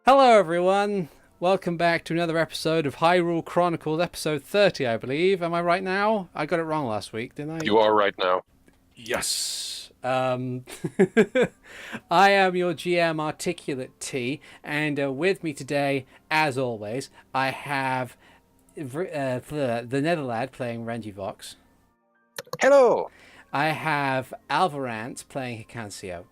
Hello everyone, welcome back to another episode of Hyrule Chronicles, episode 30 I believe. Am I right now? I got it wrong last week, didn't I? You are right now. Yes. I am your GM ArticulateT, and with me today, as always, I have TheNetherlad playing Renji Vox. Hello! I have Alvarance playing Hikan Sio.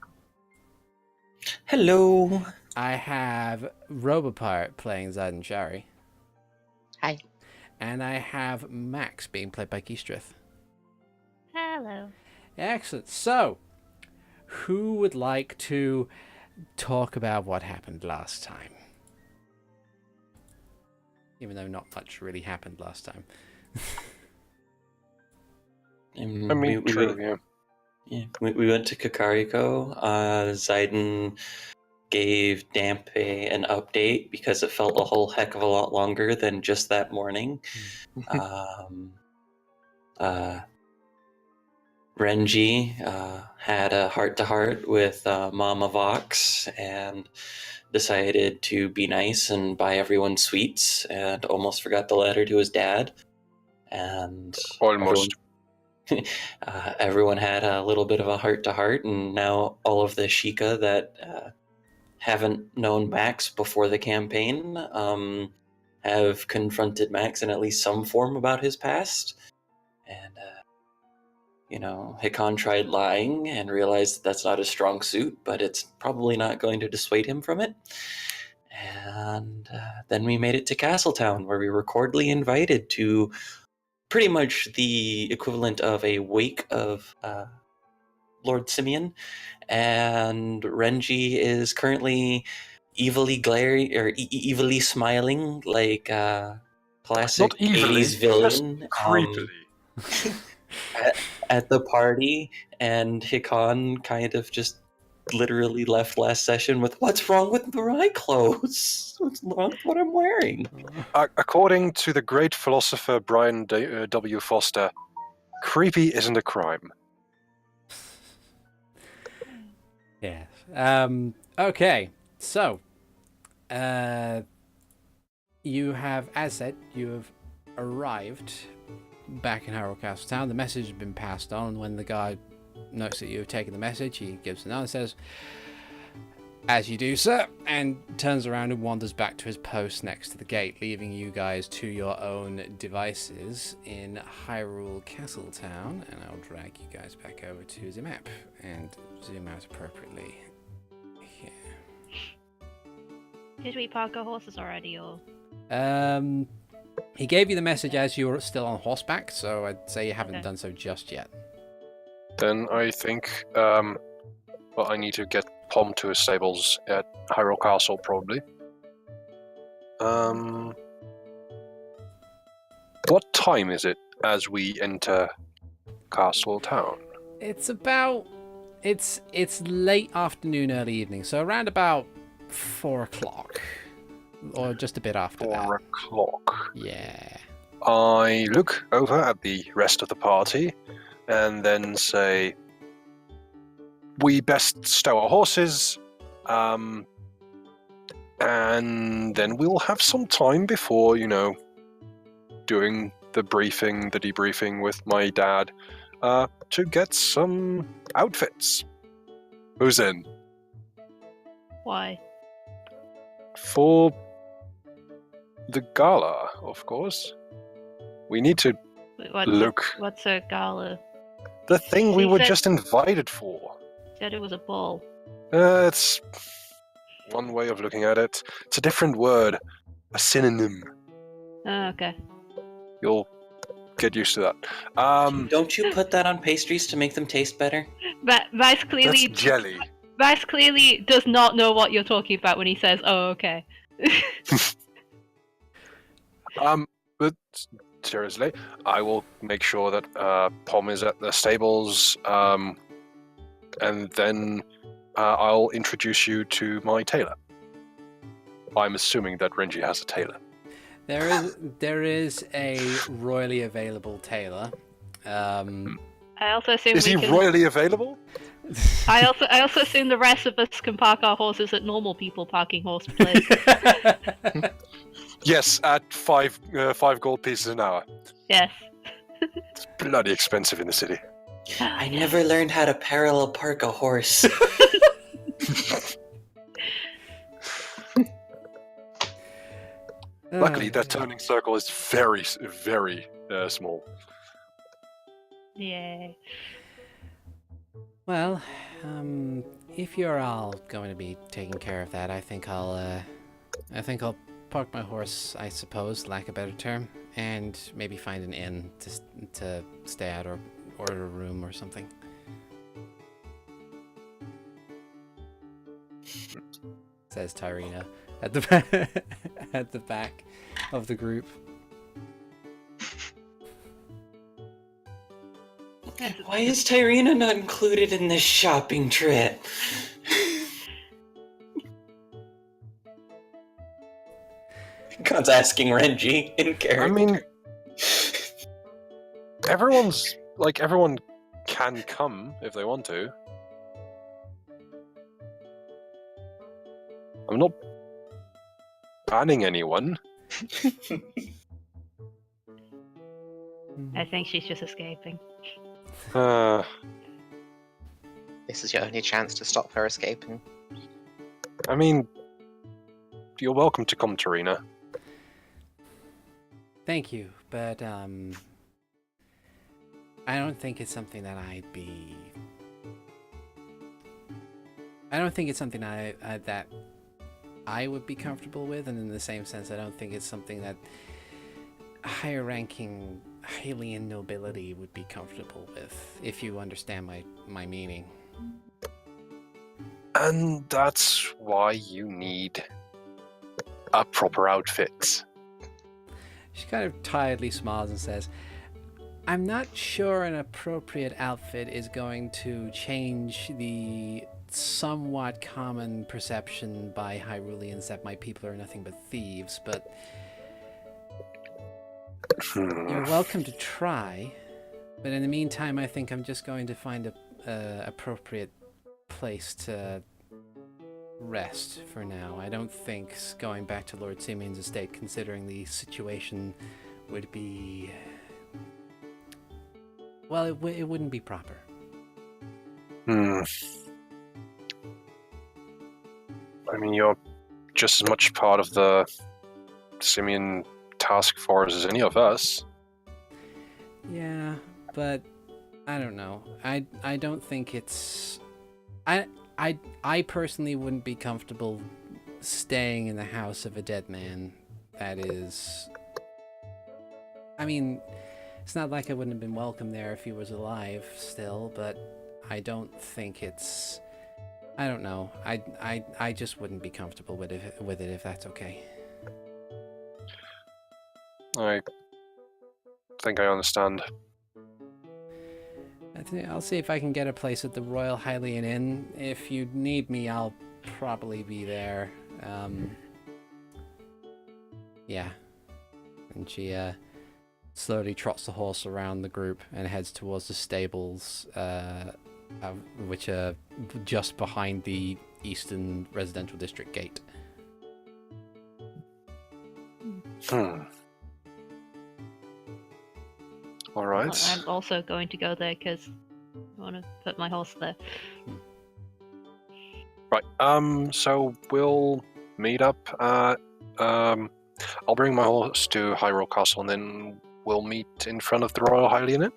Hello. I have Robopirate playing Ziden Shari. Hi. And I have Max being played by Keastreth. Hello. Excellent. So, who would like to talk about what happened last time? Even though not much really happened last time. We went to Kakariko. Ziden gave Dampe an update because it felt a whole heck of a lot longer than just that morning. Renji had a heart-to-heart with Mama Vox and decided to be nice and buy everyone sweets and almost forgot the letter to his dad. And Almost. Everyone had a little bit of a heart-to-heart, and now all of the Sheikah that haven't known Max before the campaign have confronted Max in at least some form about his past. And, Hikan tried lying and realized that that's not his strong suit, but it's probably not going to dissuade him from it. And then we made it to Castletown, where we were cordially invited to pretty much the equivalent of a wake of Lord Simeon, and Renji is currently evilly glaring or evilly smiling like classic Not evilly, 80s villain creepily. at the party, and Hikan kind of just literally left last session with, "What's wrong with my clothes? What's wrong with what I'm wearing?" According to the great philosopher Brian W. Foster, creepy isn't a crime. Yes. Okay. So, you have, as said, you have arrived back in Hyrule Castletown. The message has been passed on. When the guy notes that you have taken the message, he gives an answer and says, "As you do, sir," and turns around and wanders back to his post next to the gate, leaving you guys to your own devices in Hyrule Castletown. And I'll drag you guys back over to the map and zoom out appropriately here. Did we park our horses already, or? He gave you the message as you were still on horseback, so I'd say you haven't done so just yet. Then I think, I need to get Pom to his stables at Hyrule Castle, probably. What time is it as we enter Castle Town? It's about... It's late afternoon, early evening, so around about 4 o'clock. Or just a bit after 4 o'clock. Yeah. I look over at the rest of the party and then say, we best stow our horses, and then we'll have some time before, doing the debriefing with my dad, to get some outfits. Who's in? Why? For the gala, of course. We need to look. What's a gala? The thing we He were said- just invited for. Said it was a ball. It's one way of looking at it. It's a different word. A synonym. Oh, okay. You'll get used to that. Don't you put that on pastries to make them taste better? But Vice clearly, That's jelly. Vice clearly does not know what you're talking about when he says, "Oh, okay." But seriously, I will make sure that Pom is at the stables, and then I'll introduce you to my tailor. I'm assuming that Renji has a tailor. There is a royally available tailor. I also assume Is he royally available? I also assume the rest of us can park our horses at normal people parking horse places. Yes, at 5 gold pieces an hour. Yes. It's bloody expensive in the city. I never learned how to parallel park a horse. Luckily, that turning circle is very, very small. Yay. Well, if you're all going to be taking care of that, I think I'll park my horse, I suppose, lack a better term, and maybe find an inn to stay at or order a room or something. Says Tyrina at the at the back of the group. Why is Tyrina not included in this shopping trip? God's asking Renji in character. I mean, everyone can come if they want to. I'm not banning anyone. I think she's just escaping. This is your only chance to stop her escaping. I mean, you're welcome to come, Tyrina. Thank you, but I don't think it's something that I don't think it's something that I would be comfortable with, and in the same sense, I don't think it's something that higher-ranking Hylian nobility would be comfortable with, if you understand my meaning. And that's why you need a proper outfit. She kind of tiredly smiles and says, I'm not sure an appropriate outfit is going to change the somewhat common perception by Hyruleans that my people are nothing but thieves, but you're welcome to try. But in the meantime, I think I'm just going to find a appropriate place to rest for now. I don't think going back to Lord Simeon's estate, considering the situation, would be... well, it wouldn't be proper. I mean, you're just as much part of the Simeon task force as any of us. Yeah, but I don't know. I don't think it's... I personally wouldn't be comfortable staying in the house of a dead man. That is... I mean, it's not like I wouldn't have been welcome there if he was alive still, but I don't think it's... I don't know. I just wouldn't be comfortable with it if that's okay. I think I understand. I'll see if I can get a place at the Royal Hylian Inn. If you need me, I'll probably be there. Yeah. And she slowly trots the horse around the group and heads towards the stables, which are just behind the Eastern Residential District gate. All right. Well, I'm also going to go there because I want to put my horse there. Right. So we'll meet up at... I'll bring my horse to Hyrule Castle, and then we'll meet in front of the Royal Hylian Inn.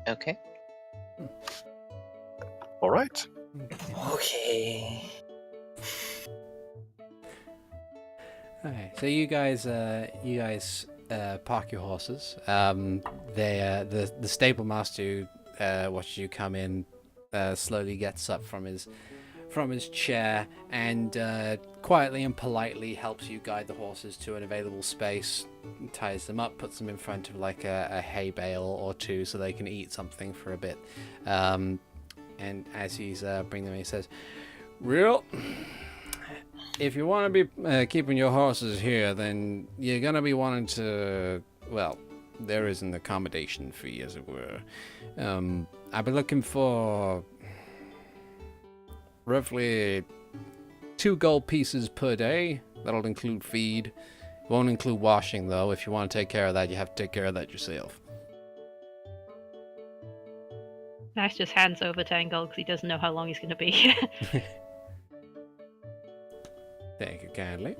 Okay. All right. Okay. Okay, so you guys park your horses. The stable master who watches you come in slowly gets up from his chair and quietly and politely helps you guide the horses to an available space, ties them up, puts them in front of like a hay bale or two so they can eat something for a bit. And as he's bringing them, he says, "Real. If you want to be keeping your horses here, then you're going to be wanting to, well, there is an accommodation fee, as it were. I'll be looking for roughly 2 gold pieces per day. That'll include feed. Won't include washing, though. If you want to take care of that, you have to take care of that yourself. Nash just hands over 10 gold because he doesn't know how long he's going to be here. Thank you kindly.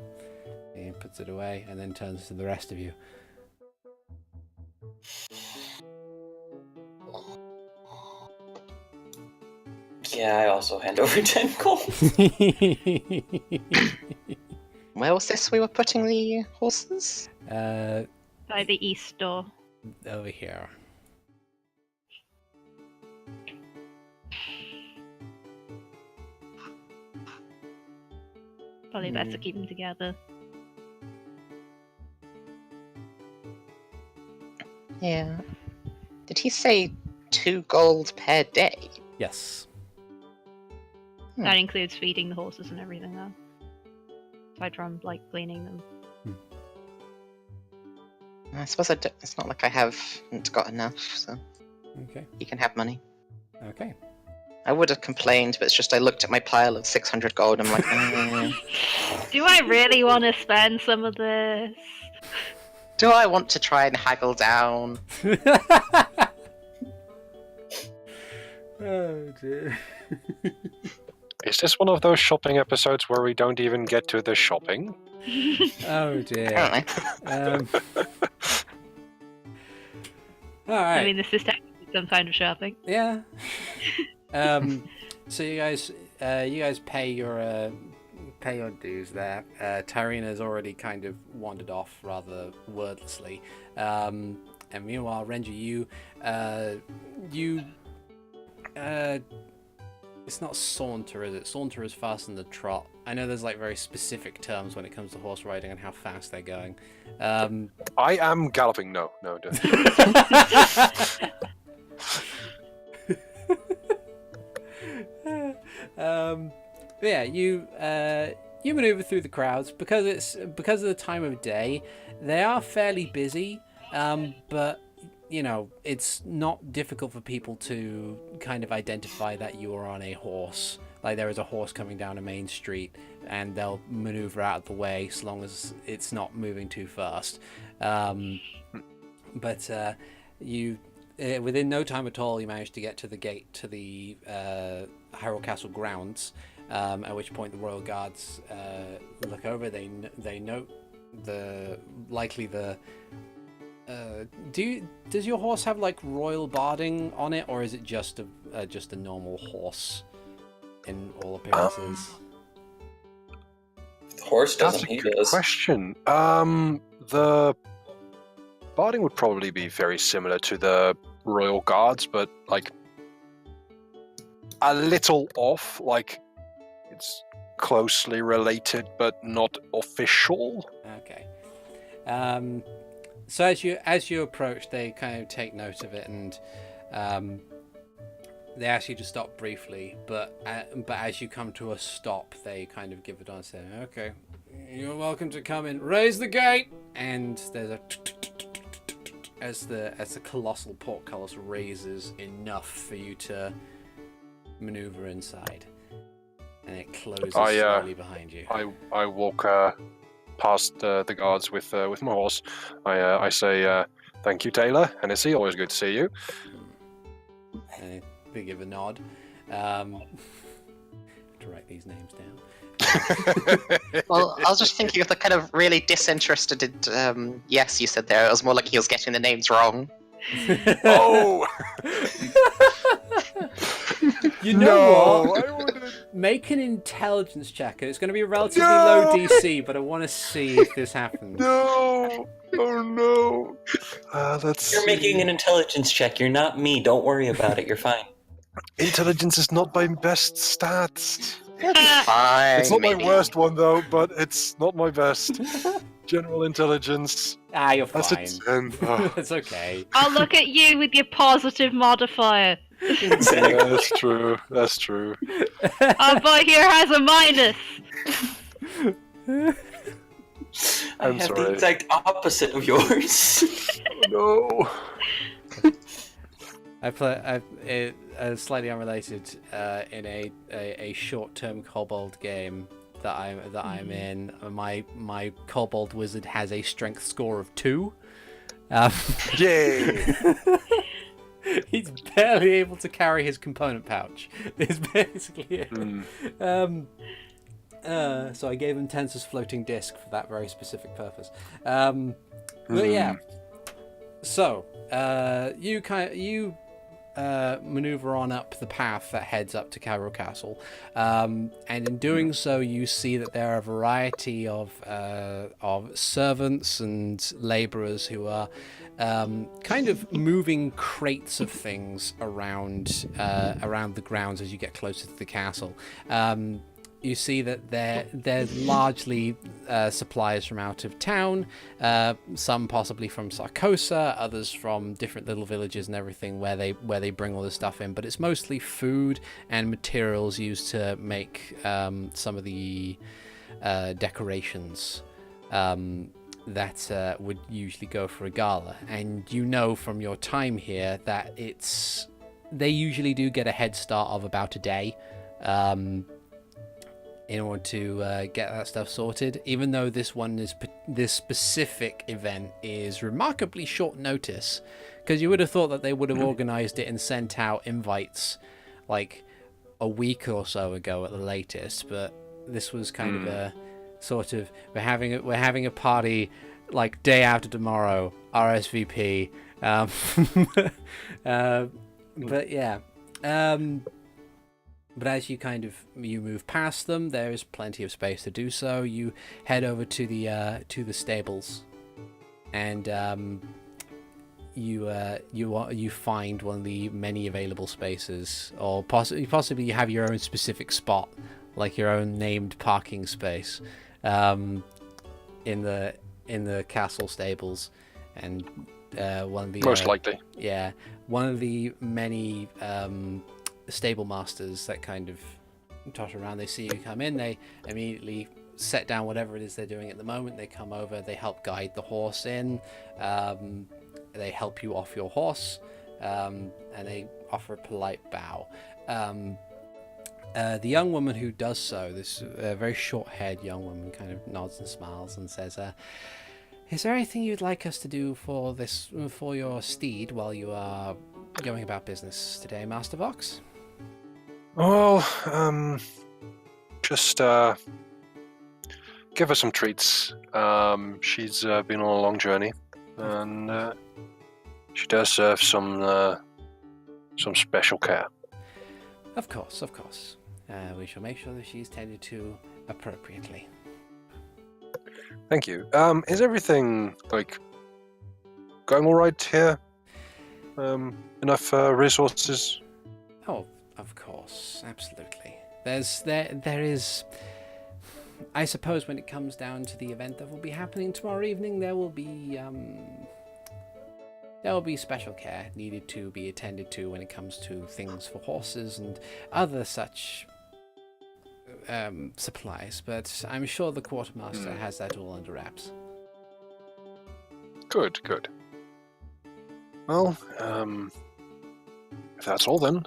He puts it away and then turns to the rest of you. Yeah, I also hand over 10 gold. Where was this we were putting the horses? By the east door. Over here. Probably best to keep them together. Yeah. Did he say 2 gold per day? Yes. That includes feeding the horses and everything, though. Aside from, like, cleaning them. I suppose it's not like I haven't got enough, so Okay. you can have money. Okay. I would have complained, but it's just I looked at my pile of 600 gold and I'm like, Do I really want to spend some of this? do I want to try and haggle down? Oh dear. Is this one of those shopping episodes where we don't even get to the shopping? Oh dear. Apparently. All right. I mean, this is technically some kind of shopping. Yeah. So you guys pay your dues there. Tyrina's already kind of wandered off rather wordlessly. And meanwhile, Renji, it's not saunter, is it? Saunter is fast in the trot. I know there's like very specific terms when it comes to horse riding and how fast they're going. I am galloping. No, don't. Yeah, you maneuver through the crowds because of the time of day. They are fairly busy, but you know it's not difficult for people to kind of identify that you are on a horse. Like there is a horse coming down a main street, and they'll maneuver out of the way so long as it's not moving too fast. But you. Within no time at all, you manage to get to the gate to the Hyrule Castle grounds. At which point the royal guards look over. They note does your horse have like royal barding on it, or is it just a normal horse in all appearances? The horse doesn't. That's a He good does. question. The barding would probably be very similar to the royal guards, but like a little off. Like it's closely related, but not official. Okay. So as you approach, they kind of take note of it, and they ask you to stop briefly. But as you come to a stop, they kind of give it on, saying, "Okay, you're welcome to come in. Raise the gate." And there's a as the colossal portcullis raises enough for you to maneuver inside, and it closes slowly behind you. I walk past the guards with my horse. I say, "Thank you, Taylor. Hennessy, always good to see you." And they give a nod. To write these names down. Well, I was just thinking of the kind of really disinterested yes you said there. It was more like he was getting the names wrong. Oh! You know No, what? I wouldn't. Make an intelligence check. It's going to be a relatively low DC, but I want to see if this happens. No! Oh no! Let's You're making an intelligence check. You're not me. Don't worry about it. You're fine. Intelligence is not my best stats. Fine. It's not maybe. my worst one though, but it's not my best. General intelligence. You're That's fine. a 10. Oh. It's okay. I'll look at you with your positive modifier. Yeah, that's true. That's true. Our boy here has a minus. I I'm have the sorry. exact opposite of yours. No. Slightly unrelated in a short-term kobold game that I'm in. My kobold wizard has a strength score of 2. Yay! He's barely able to carry his component pouch. Is basically it. So I gave him Tensor's floating disc for that very specific purpose. But yeah. So you maneuver on up the path that heads up to Hyrule Castle, and in doing so, you see that there are a variety of servants and labourers who are kind of moving crates of things around the grounds as you get closer to the castle. You see that there's largely supplies from out of town, some possibly from Sarkosa, others from different little villages and everything where they bring all this stuff in. But it's mostly food and materials used to make some of the decorations that would usually go for a gala. And you know from your time here that they usually do get a head start of about a day. In order to get that stuff sorted, even though this specific event is remarkably short notice, because you would have thought that they would have organized it and sent out invites like a week or so ago at the latest, but this was kind of a sort of we're having a party like day after tomorrow, RSVP. But yeah. But as you move past them, there is plenty of space to do so. You head over to the stables, and you find one of the many available spaces, or possibly you have your own specific spot, like your own named parking space, in the castle stables, and one of the Most likely. Yeah, one of the many stable masters that kind of toss around. They see you come in, they immediately set down whatever it is they're doing at the moment. They come over, they help guide the horse in, they help you off your horse, and they offer a polite bow. The young woman who does so, this very short-haired young woman, kind of nods and smiles and says, is there anything you'd like us to do for your steed while you are going about business today, Master Vox? Well, just give her some treats. She's been on a long journey, and she does serve some special care. Of course. We shall make sure that she's tended to appropriately. Thank you. Is everything going all right here? Enough resources? Oh, of course, absolutely. There is. I suppose when it comes down to the event that will be happening tomorrow evening, there will be special care needed to be attended to when it comes to things for horses and other such supplies. But I'm sure the quartermaster has that all under wraps. Good. Well, if that's all then,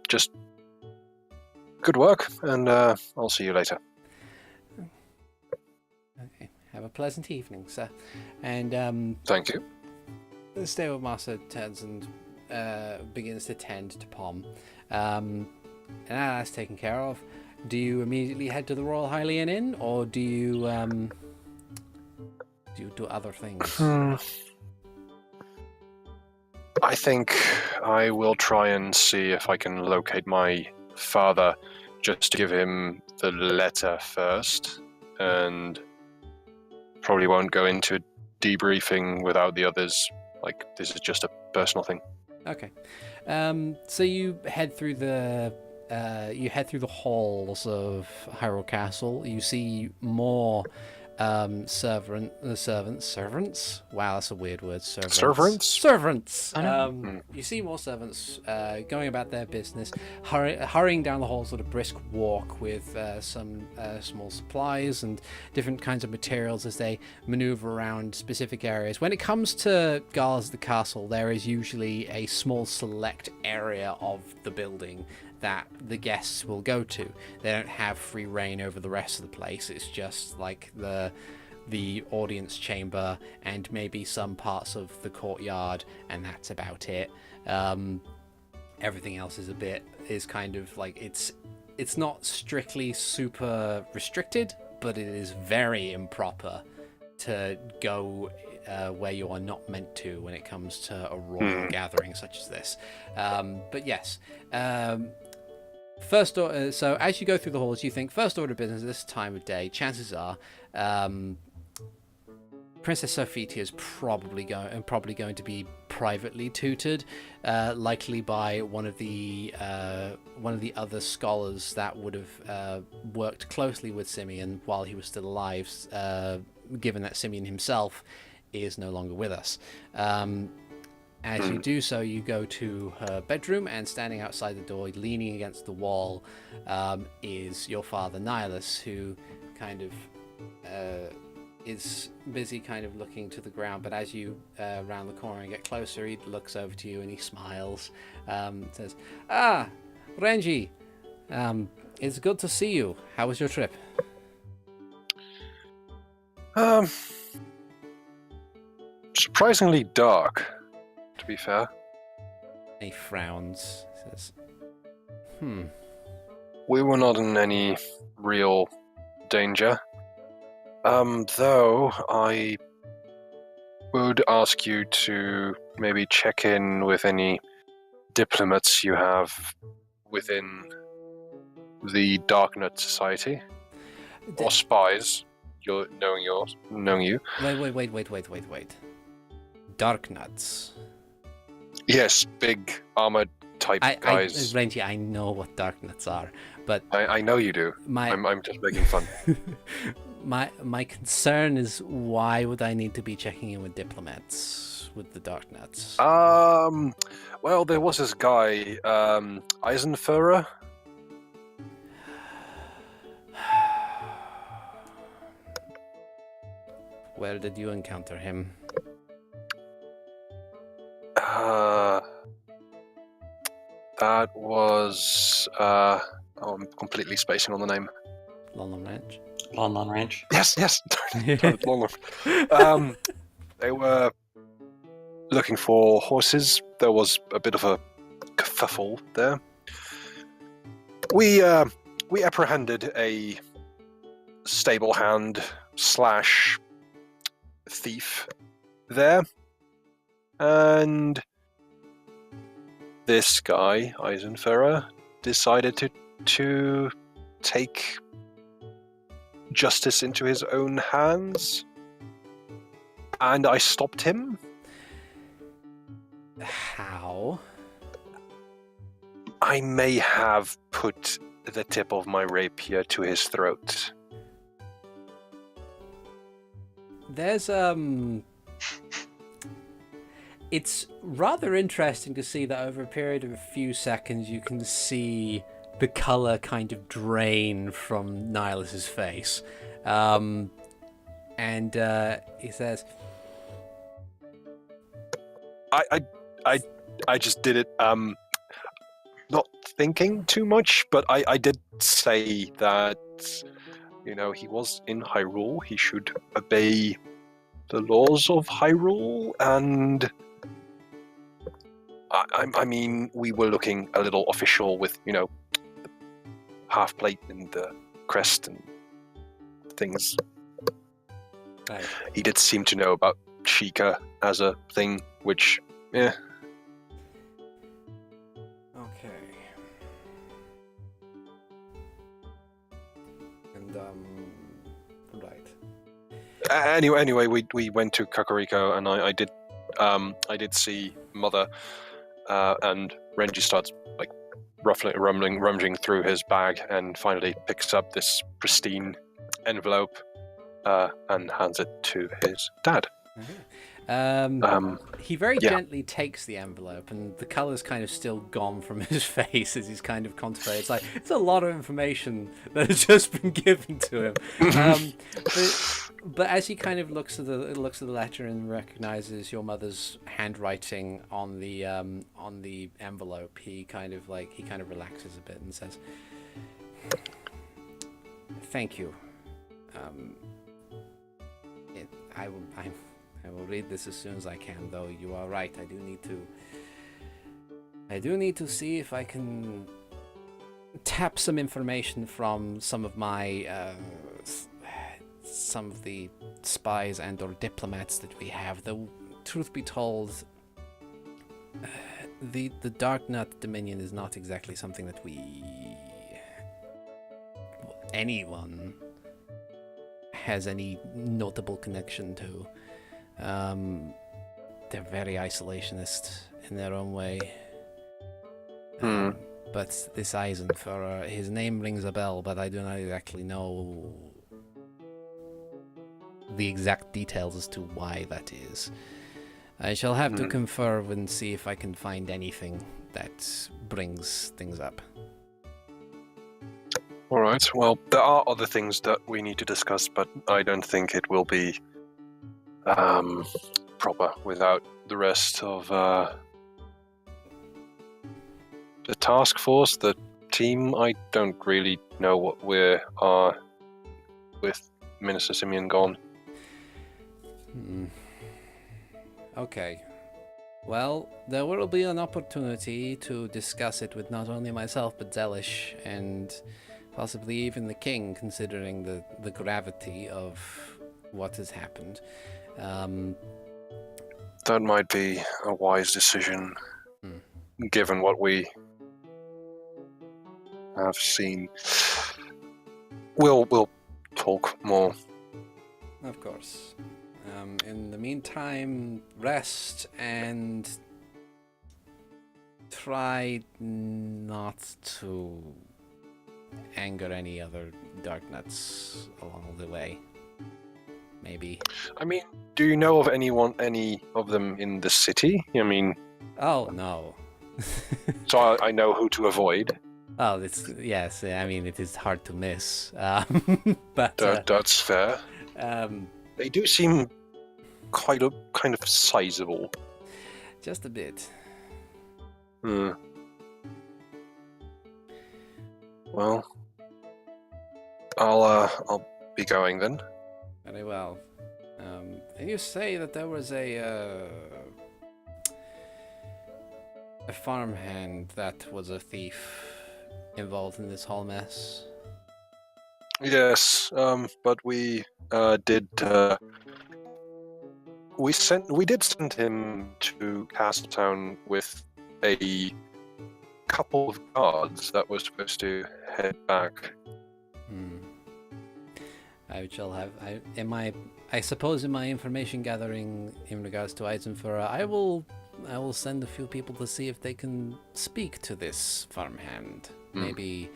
just good work, and I'll see you later. Okay. Have a pleasant evening, sir. And Thank you. the stable master turns and begins to tend to Pom. And now that's taken care of. Do you immediately head to the Royal Hylian Inn, or do you do other things? I think I will try and see if I can locate my father, just to give him the letter first, and probably won't go into debriefing without the others. This is just a personal thing. Okay. So you head through the halls of Hyrule Castle. You see more servants. Wow, that's a weird word. Servants? Servants. I know. You see more servants going about their business, hurrying down the halls at a brisk walk with some small supplies and different kinds of materials as they maneuver around specific areas. When it comes to guards at the castle, there is usually a small select area of the building that the guests will go to. They don't have free reign over the rest of the place. It's just like the audience chamber and maybe some parts of the courtyard, and that's about it. Everything else is kind of like it's not strictly super restricted, but it is very improper to go where you are not meant to when it comes to a royal gathering such as this. But yes. First order, so as you go through the halls, you think first order of business at this time of day. Chances are, Princess Sophia is probably going to be privately tutored, likely by one of the other scholars that would have worked closely with Simeon while he was still alive. Given that Simeon himself is no longer with us. As you do so, you go to her bedroom, and standing outside the door, leaning against the wall, is your father Nihilus, who kind of is busy kind of looking to the ground. But as you round the corner and get closer, he looks over to you and he smiles, says, "Ah, Renji, it's good to see you. How was your trip?" Surprisingly dark, to be fair. He frowns, says, We were not in any real danger. Though I would ask you to maybe check in with any diplomats you have within the Darknet Society. Or spies, knowing you. Wait. Darknuts. Yes, big armored type guys. Renji, I know what darknuts are, but I know you do. I'm just making fun. My concern is, why would I need to be checking in with diplomats with the darknuts? Well, there was this guy, Eisenführer. Where did you encounter him? That was I'm completely spacing on the name. London Ranch. Lon Ranch. Yes. Lon. They were looking for horses. There was a bit of a kerfuffle there. We apprehended a stable hand / thief there, and this guy Eisenführer decided to take justice into his own hands, and I stopped him. How? I may have put the tip of my rapier to his throat. There's it's rather interesting to see that over a period of a few seconds you can see the color kind of drain from Nihilus's face. And he says, I just did it not thinking too much, but I did say that, he was in Hyrule, he should obey the laws of Hyrule, and I mean, we were looking a little official with, the half plate and the crest and things. Right. He did seem to know about Sheikah as a thing, which, Okay. And, right. Anyway, we went to Kakariko, and I did see Mother, and Renji starts like rummaging through his bag, and finally picks up this pristine envelope and hands it to his dad. He very yeah. gently takes the envelope, and the color's kind of still gone from his face as he's kind of contemplating. It's like it's a lot of information that has just been given to him. But as he kind of looks at the letter and recognizes your mother's handwriting on the envelope, he kind of relaxes a bit and says, "Thank you. I will read this as soon as I can, though you are right. I do need to see if I can tap some information from some of the spies and or diplomats that we have. Though, truth be told, the Dark Nut Dominion is not exactly something that anyone has any notable connection to. They're very isolationist in their own way. But this Eisenführer, his name rings a bell, but I do not exactly know the exact details as to why that is. I shall have to confer and see if I can find anything that brings things up." All right. Well, there are other things that we need to discuss, but I don't think it will be proper without the rest of the task force, the team. I don't really know what we are with Minister Simeon gone. Okay. Well, there will be an opportunity to discuss it with not only myself but Zelish and possibly even the king, considering the gravity of what has happened. That might be a wise decision, given what we have seen. We'll talk more. Of course. In the meantime, rest and try not to anger any other Dark Nuts along the way. Maybe. I mean, do you know of any of them in the city? I mean... Oh, no. So I know who to avoid. Oh, yes, I mean, it is hard to miss. But that's fair. They do seem kind of sizable. Just a bit. Well, I'll be going then. Very well. And you say that there was a farmhand that was a thief involved in this whole mess? Yes, but we did send him to Castletown with a couple of guards that were supposed to head back. I suppose in my information gathering in regards to Eisenführer, I will send a few people to see if they can speak to this farmhand. Maybe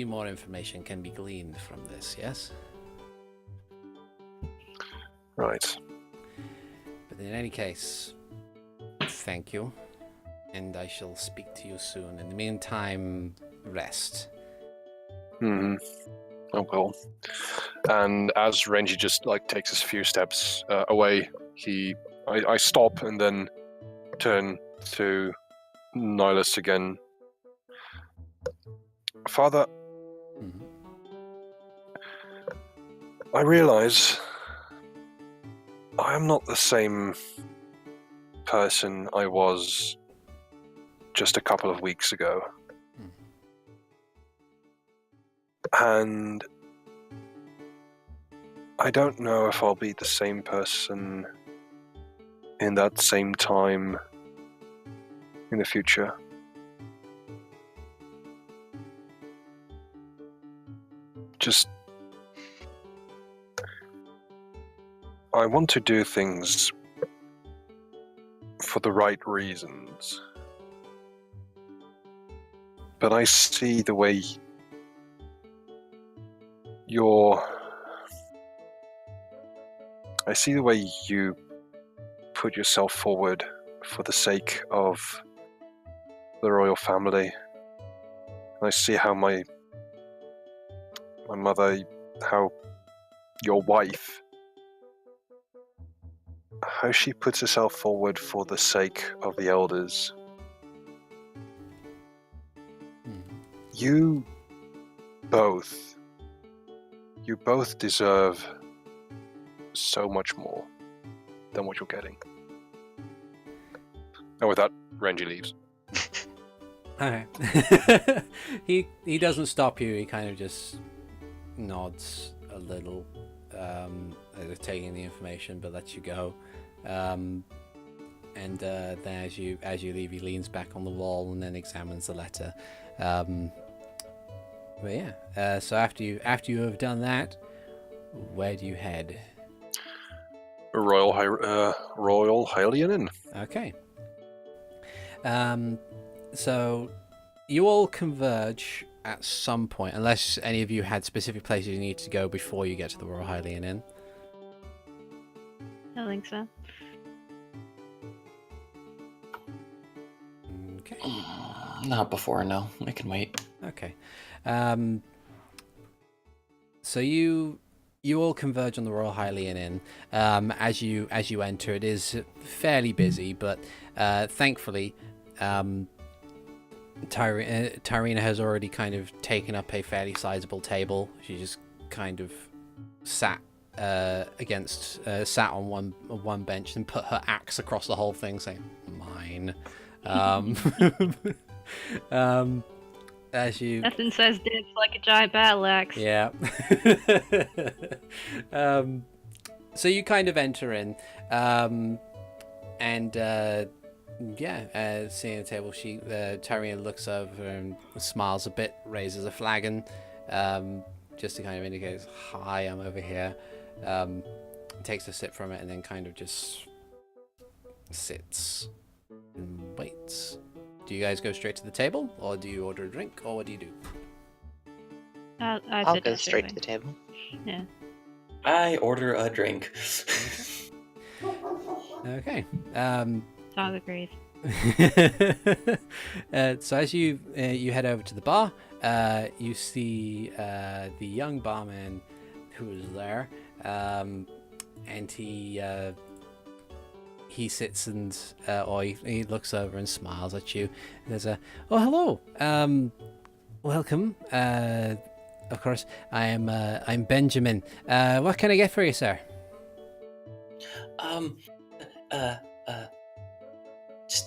more information can be gleaned from this, yes? Right. But in any case, thank you. And I shall speak to you soon. In the meantime, rest. I will. And as Renji just takes a few steps away, I stop and then turn to Nihilus again. Father, I realize I am not the same person I was just a couple of weeks ago. And I don't know if I'll be the same person in that same time in the future. Just... I want to do things for the right reasons. But I see the way you're I see the way you put yourself forward for the sake of the royal family. I see how my mother, how your wife, how she puts herself forward for the sake of the elders. You both deserve so much more than what you're getting. And with that, Renji leaves. Okay. he doesn't stop you. He kind of just nods a little, taking the information, but lets you go. And then as you leave, he leans back on the wall and then examines the letter. But yeah. So after you have done that, where do you head? Royal Hylian. Okay. So you all converge at some point, unless any of you had specific places you need to go before you get to the Royal Hylian Inn. I think so. Okay. Not before, no. I can wait. Okay. So you all converge on the Royal Hylian Inn. As you enter, it is fairly busy, but thankfully, Tyrina has already kind of taken up a fairly sizable table. She just kind of sat on one bench and put her axe across the whole thing, saying, "Mine." As you Nothing says dibs like a giant battle axe. Yeah. So you kind of enter in, and seeing the table, Tyrina looks over and smiles a bit, raises a flagon, just to kind of indicate, "Hi, I'm over here." Takes a sip from it and then kind of just sits and waits. Do you guys go straight to the table, or do you order a drink, or what do you do? I'll go straight to the table. Yeah. I order a drink. Okay. Dog agrees. So as you head over to the bar, you see the young barman who is there, and he sits and he looks over and smiles at you. There's hello, welcome. Of course, I'm Benjamin. What can I get for you, sir?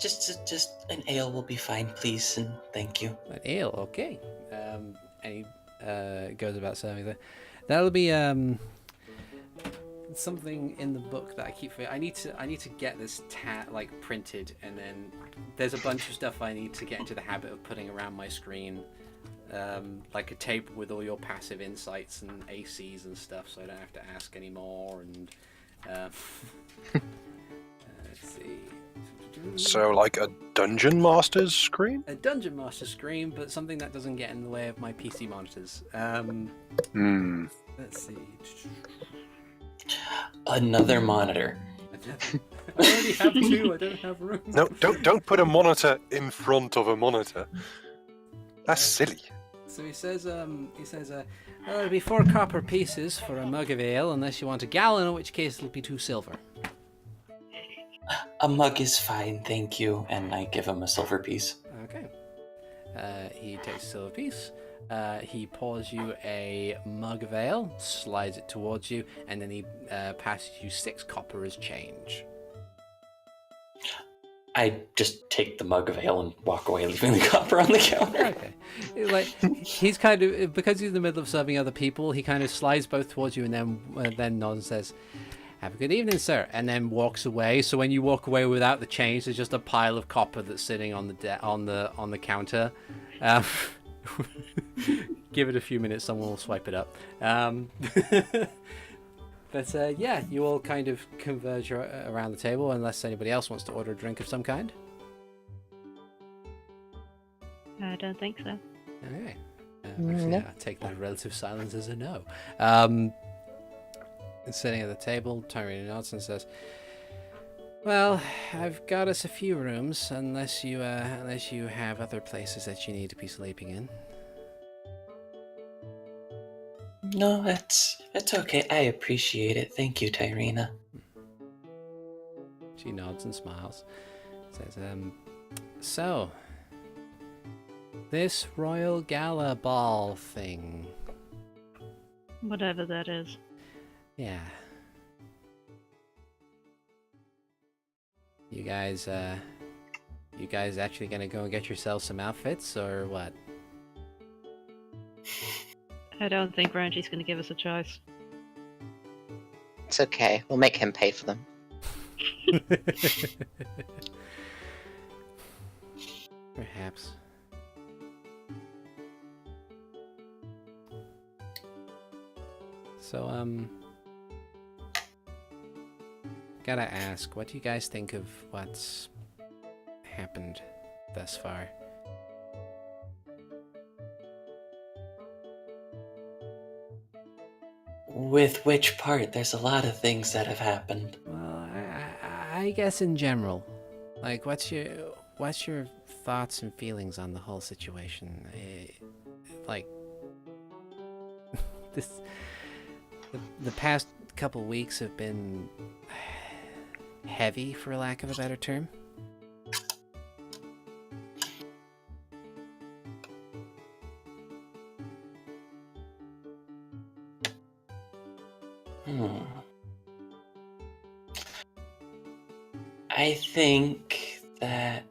Just an ale will be fine, please, and thank you. An ale, okay. And he goes about serving that. That'll be something in the book that I keep forgetting. I need to get this printed, and then there's a bunch of stuff I need to get into the habit of putting around my screen, like a table with all your passive insights and ACs and stuff, so I don't have to ask anymore. And let's see. So, like a Dungeon Master's screen? A Dungeon Master screen, but something that doesn't get in the way of my PC monitors. Let's see. Another monitor. I already have two. I don't have room. No, don't put a monitor in front of a monitor. That's silly. So he says, it'll be 4 copper pieces for a mug of ale, unless you want a gallon, in which case it'll be 2 silver. A mug is fine, thank you. And I give him a silver piece. Okay. He takes a silver piece. He pours you a mug of ale, slides it towards you, and then he passes you 6 copper as change. I just take the mug of ale and walk away, leaving the copper on the counter. Okay. He's kind of, because he's in the middle of serving other people, he kind of slides both towards you and then nods and says, "Have a good evening, sir," and then walks away. So when you walk away without the change, there's just a pile of copper that's sitting on the counter. Give it a few minutes, someone will swipe it up. But you all kind of converge around the table, unless anybody else wants to order a drink of some kind. I don't think so. Okay. No. I take that relative silence as a no. sitting at the table, Tyrina nods and says, "Well, I've got us a few rooms, unless you have other places that you need to be sleeping in." No, it's okay. I appreciate it. Thank you, Tyrina. She nods and smiles. Says, so, this Royal Gala Ball thing. Whatever that is. Yeah. You guys actually gonna go and get yourselves some outfits, or what? I don't think Renji's going to give us a choice. It's okay. We'll make him pay for them. Perhaps. So, gotta ask, what do you guys think of what's happened thus far? With which part? There's a lot of things that have happened. Well, I guess in general, like, what's your thoughts and feelings on the whole situation? Like, the past couple weeks have been heavy, for lack of a better term. I think that,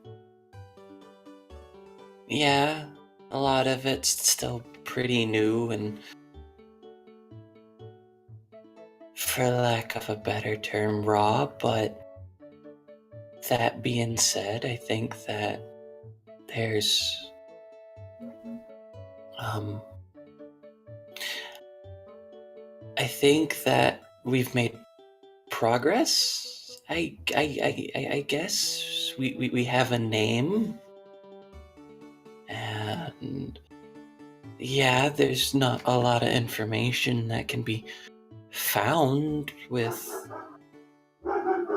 yeah, a lot of it's still pretty new, and for lack of a better term, raw, but that being said, I think that there's, I think that we've made progress. I guess we have a name, and yeah, there's not a lot of information that can be found with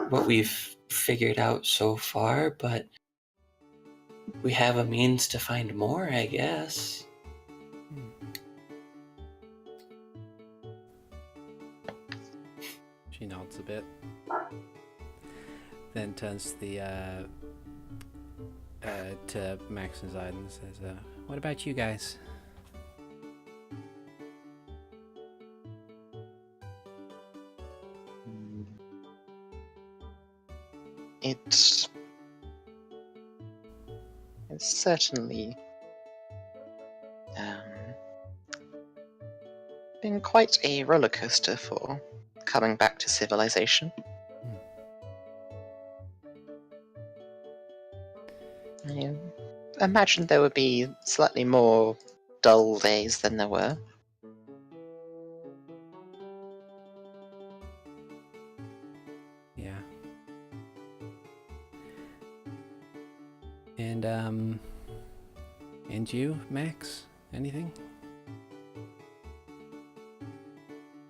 what we've figured out so far, but we have a means to find more, I guess. She nods a bit, then turns to Max and Ziden and says, "What about you guys?" It's certainly been quite a roller coaster for coming back to civilization. I imagined there would be slightly more dull days than there were. Yeah. And you, Max? Anything?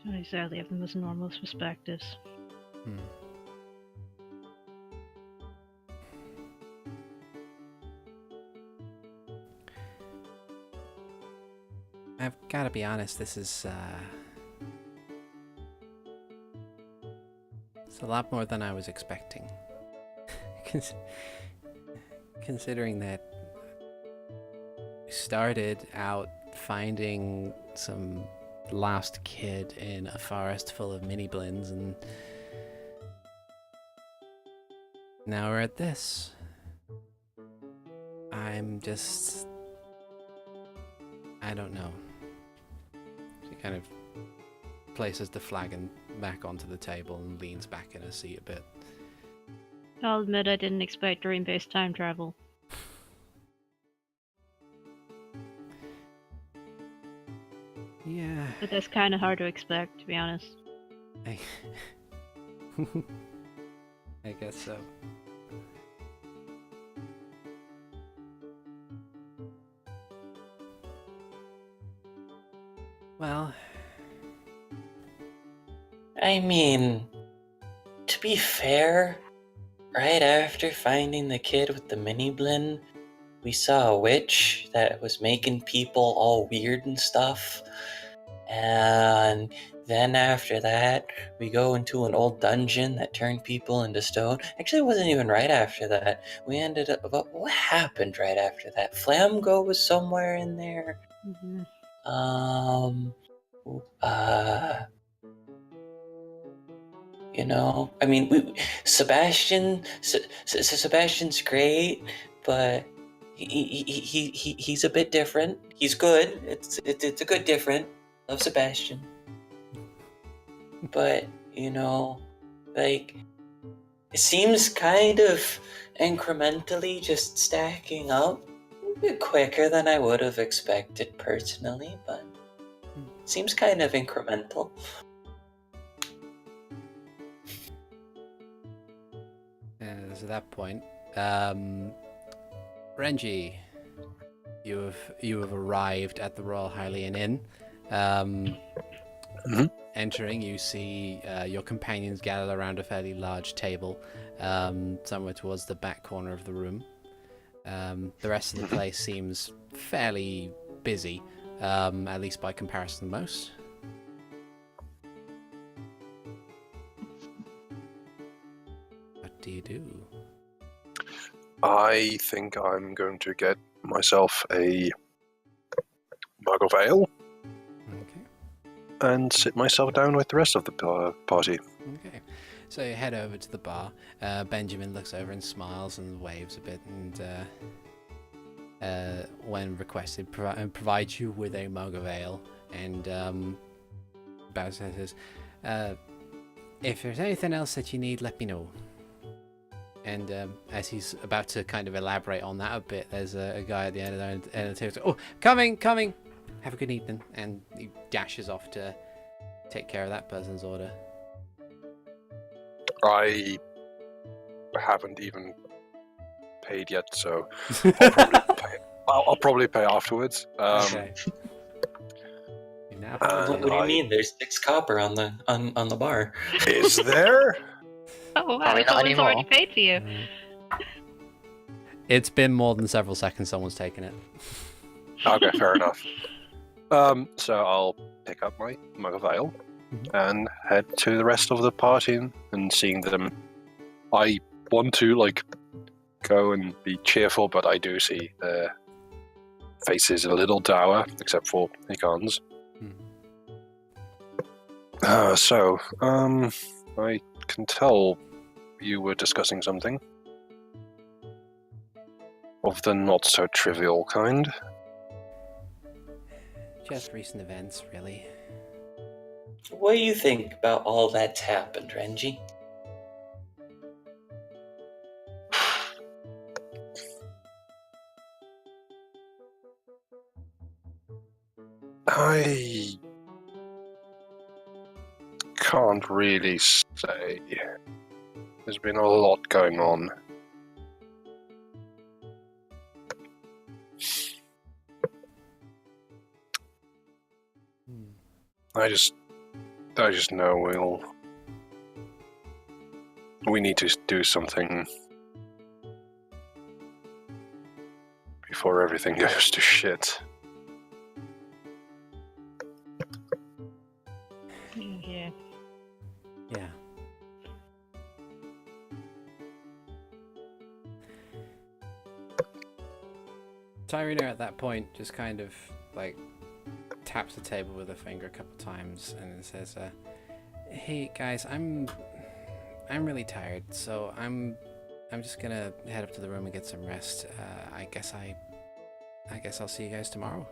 Don't exactly have the most normal perspectives. I've got to be honest, this is it's a lot more than I was expecting. Considering that we started out finding some lost kid in a forest full of mini blins, and now we're at this. I don't know. She kind of places the flagon back onto the table and leans back in her seat a bit. I'll admit I didn't expect dream-based time travel. Yeah. But that's kind of hard to expect, to be honest. I guess so. Well, I mean, to be fair, right after finding the kid with the mini blin, we saw a witch that was making people all weird and stuff. And then after that, we go into an old dungeon that turned people into stone. Actually, it wasn't even right after that. We ended up... What happened right after that? Flamgo was somewhere in there. Mhm. You know, I mean, Sebastian's great, but he's a bit different. He's good. It's a good different. Love Sebastian, but you know, like it seems kind of incrementally just stacking up a bit quicker than I would have expected personally, but seems kind of incremental. So at that point, Renji, you have arrived at the Royal Hylian Inn. Entering, you see your companions gathered around a fairly large table, somewhere towards the back corner of the room. The rest of the place seems fairly busy, at least by comparison to most. What do you do? I think I'm going to get myself a mug of ale Okay. and sit myself down with the rest of the party. Okay. So you head over to the bar. Benjamin looks over and smiles and waves a bit, and when requested, provides you with a mug of ale. And Bowser says, "If there's anything else that you need, let me know." And as he's about to kind of elaborate on that a bit, there's a guy at the end of the table. "Oh, coming! Have a good evening." And he dashes off to take care of that person's order. I haven't even paid yet, so I'll probably pay afterwards. Okay. You now have What do you mean? There's 6 copper on the bar. Is there? Oh wow, Probably not someone's already anymore. paid for you. It's been more than several seconds someone's taken it. Okay, fair enough. So I'll pick up my mug of ale and head to the rest of the party and seeing them. I want to go and be cheerful, but I do see their faces a little dour, except for Hikan's. So I can tell you were discussing something of the not so trivial kind. Just recent events, really. What do you think about all that's happened, Renji? I can't really say. There's been a lot going on. I just know we need to do something before everything goes to shit. Yeah. Yeah. Tyrina at that point just kind of taps the table with her finger a couple times and then says, "Hey guys, I'm really tired, so I'm just gonna head up to the room and get some rest. I guess I'll see you guys tomorrow."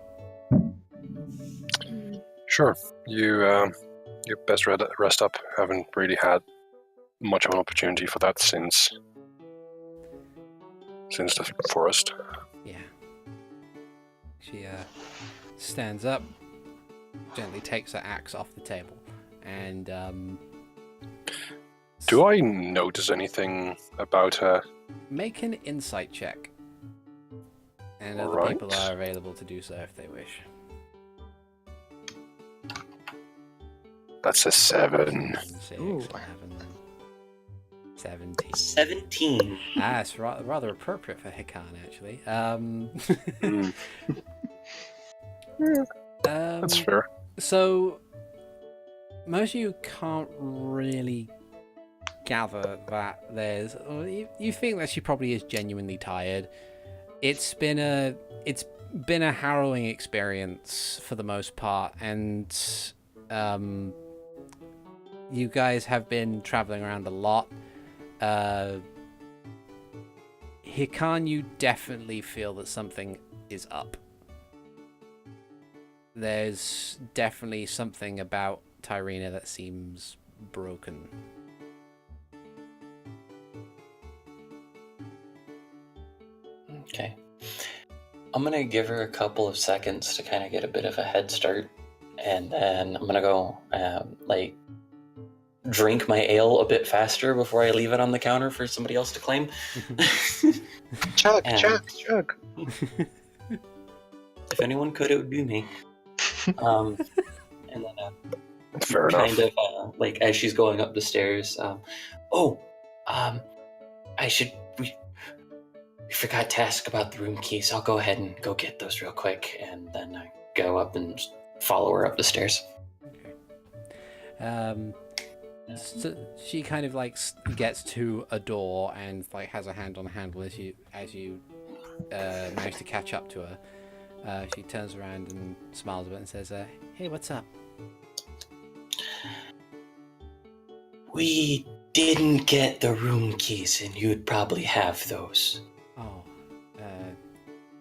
Sure, you best rest up. Haven't really had much of an opportunity for that since the forest. Yeah. She stands up, gently takes her axe off the table, and Do I notice anything about her? make an insight check. And other Alright. people are available to do so if they wish. That's a 7. 6, Ooh. 11, 17. 17. It's rather appropriate for Hikan, actually. That's fair. So, most of you can't really gather that there's. You think that she probably is genuinely tired. It's been a harrowing experience for the most part, and you guys have been traveling around a lot. Hikan, you definitely feel that something is up. There's definitely something about Tyrina that seems broken. Okay. I'm going to give her a couple of seconds to kind of get a bit of a head start. And then I'm going to go, drink my ale a bit faster before I leave it on the counter for somebody else to claim. Chug, And- chug. If anyone could, it would be me. And then Fair kind enough. of as she's going up the stairs, we forgot to ask about the room keys. I'll go ahead and go get those real quick, and then I go up and follow her up the stairs. Okay. So she kind of gets to a door and has a hand on the handle as you manage to catch up to her. She turns around and smiles a bit and says, "Hey, what's up?" We didn't get the room keys, and you'd probably have those. Oh,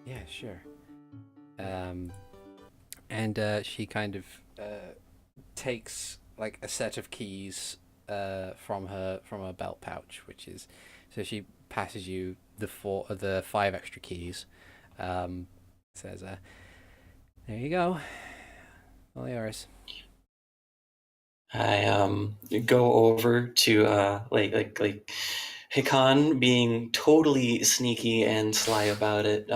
yeah, sure. And she kind of takes a set of keys from her belt pouch, which is so she passes you the 5 extra keys. Says, "There you go, all yours." I go over to Hikan, being totally sneaky and sly about it,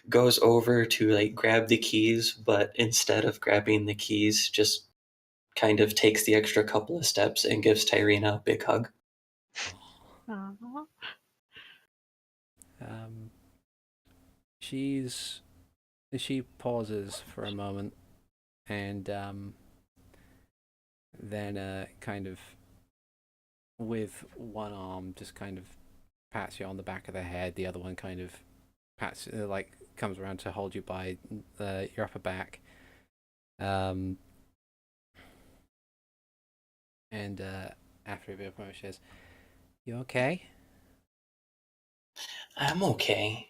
goes over to grab the keys, but instead of grabbing the keys, just kind of takes the extra couple of steps and gives Tyrina a big hug. Aww. She pauses for a moment, and then kind of with one arm just kind of pats you on the back of the head, the other one kind of pats comes around to hold you by your upper back, and after a bit of moment she says, "You okay?" I'm okay,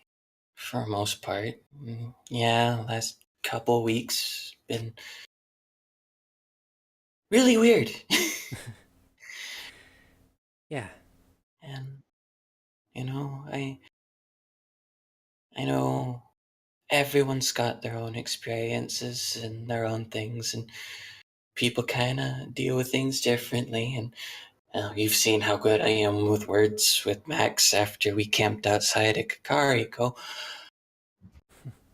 for the most part. Yeah, last couple weeks been really weird. Yeah. And I know everyone's got their own experiences and their own things, and people kind of deal with things differently. And you've seen how good I am with words with Max after we camped outside at Kakariko.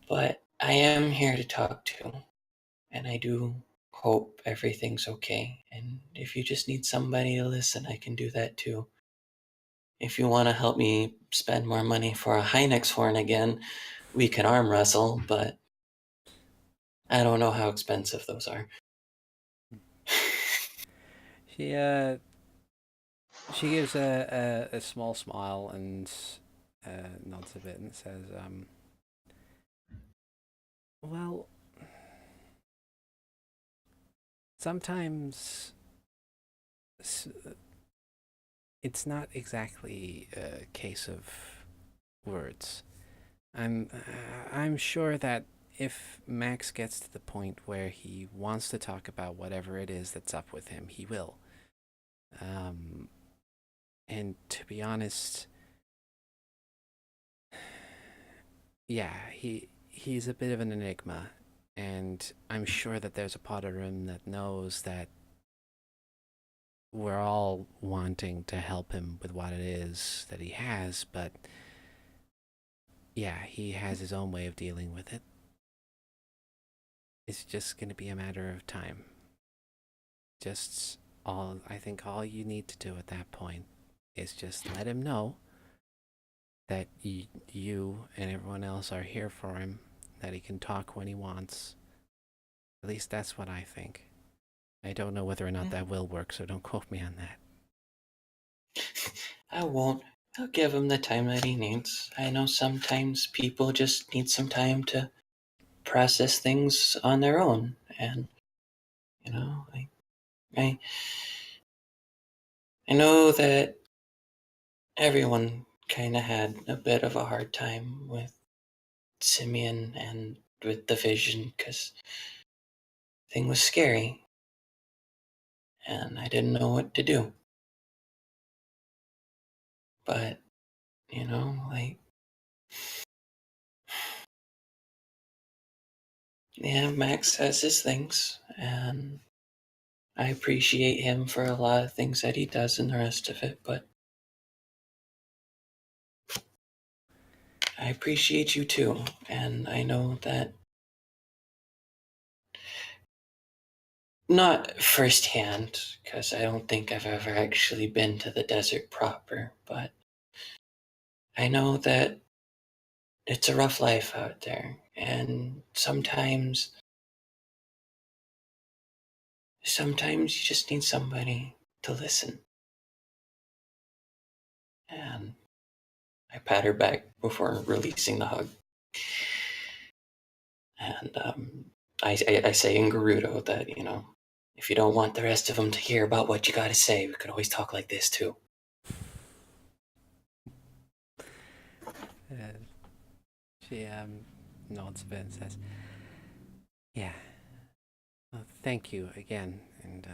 But I am here to talk to, and I do hope everything's okay. And if you just need somebody to listen, I can do that too. If you want to help me spend more money for a Hynex horn again, we can arm wrestle, but I don't know how expensive those are. She gives a small smile and nods a bit and says, "Well, sometimes it's not exactly a case of words. I'm sure that if Max gets to the point where he wants to talk about whatever it is that's up with him, he will. And to be honest, yeah, he's a bit of an enigma, and I'm sure that there's a part of him that knows that we're all wanting to help him with what it is that he has, but yeah, he has his own way of dealing with it. It's just going to be a matter of time. just I think all you need to do at that point is just let him know that you and everyone else are here for him, that he can talk when he wants. At least that's what I think. I don't know whether or not that will work, so don't quote me on that. I won't. I'll give him the time that he needs. I know sometimes people just need some time to process things on their own, and I know that everyone kind of had a bit of a hard time with Simeon and with the vision because thing was scary, and I didn't know what to do. But yeah, Max has his things, and I appreciate him for a lot of things that he does and the rest of it, but I appreciate you too, and I know that not firsthand, because I don't think I've ever actually been to the desert proper, but I know that it's a rough life out there, and sometimes you just need somebody to listen. And I pat her back before releasing the hug. And I say in Gerudo that, if you don't want the rest of them to hear about what you gotta say, we could always talk like this too. She nods a bit and says, yeah, well, thank you again. And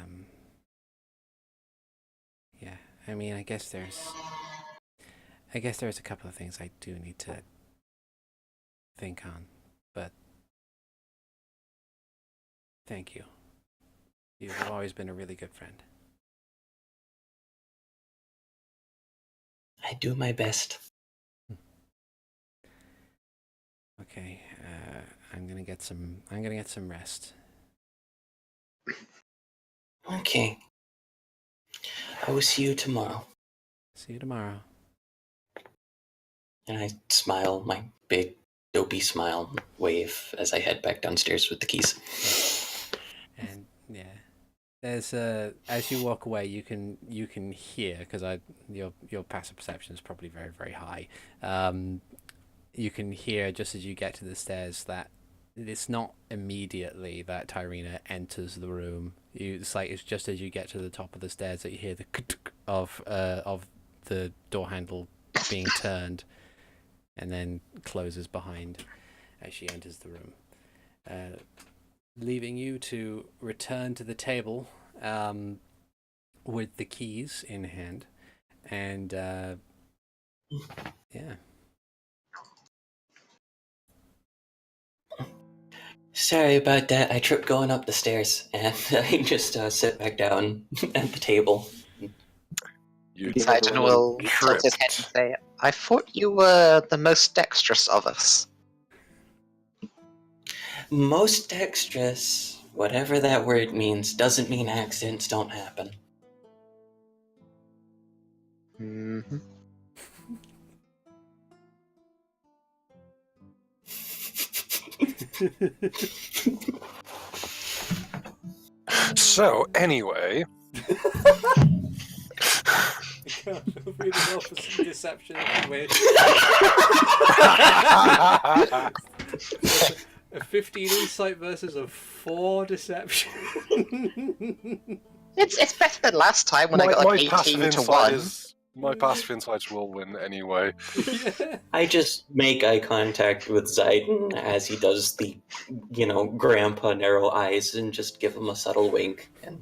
yeah, I mean, I guess there's a couple of things I do need to think on, but thank you. You've always been a really good friend. I do my best. Okay, I'm gonna get some rest. Okay. I will see you tomorrow. See you tomorrow. And I smile, my big dopey smile, wave as I head back downstairs with the keys. And yeah, there's as you walk away, you can hear, because your passive perception is probably very, very high. You can hear just as you get to the stairs that it's not immediately that Tyrina enters the room. It's just as you get to the top of the stairs that you hear the of the door handle being turned, and then closes behind as she enters the room, leaving you to return to the table with the keys in hand, and yeah. Sorry about that. I tripped going up the stairs, and I just sit back down at the table. Ziden will tilt his head and say, I thought you were the most dexterous of us. Most dexterous, whatever that word means, doesn't mean accidents don't happen. Mm-hmm. So, anyway. Really well for some deception if you wish. A 15 insight versus a 4 deception. It's better than last time when I got like 18 to 1. My passive insights will win anyway. Yeah. I just make eye contact with Ziden as he does the, grandpa narrow eyes and just give him a subtle wink. And,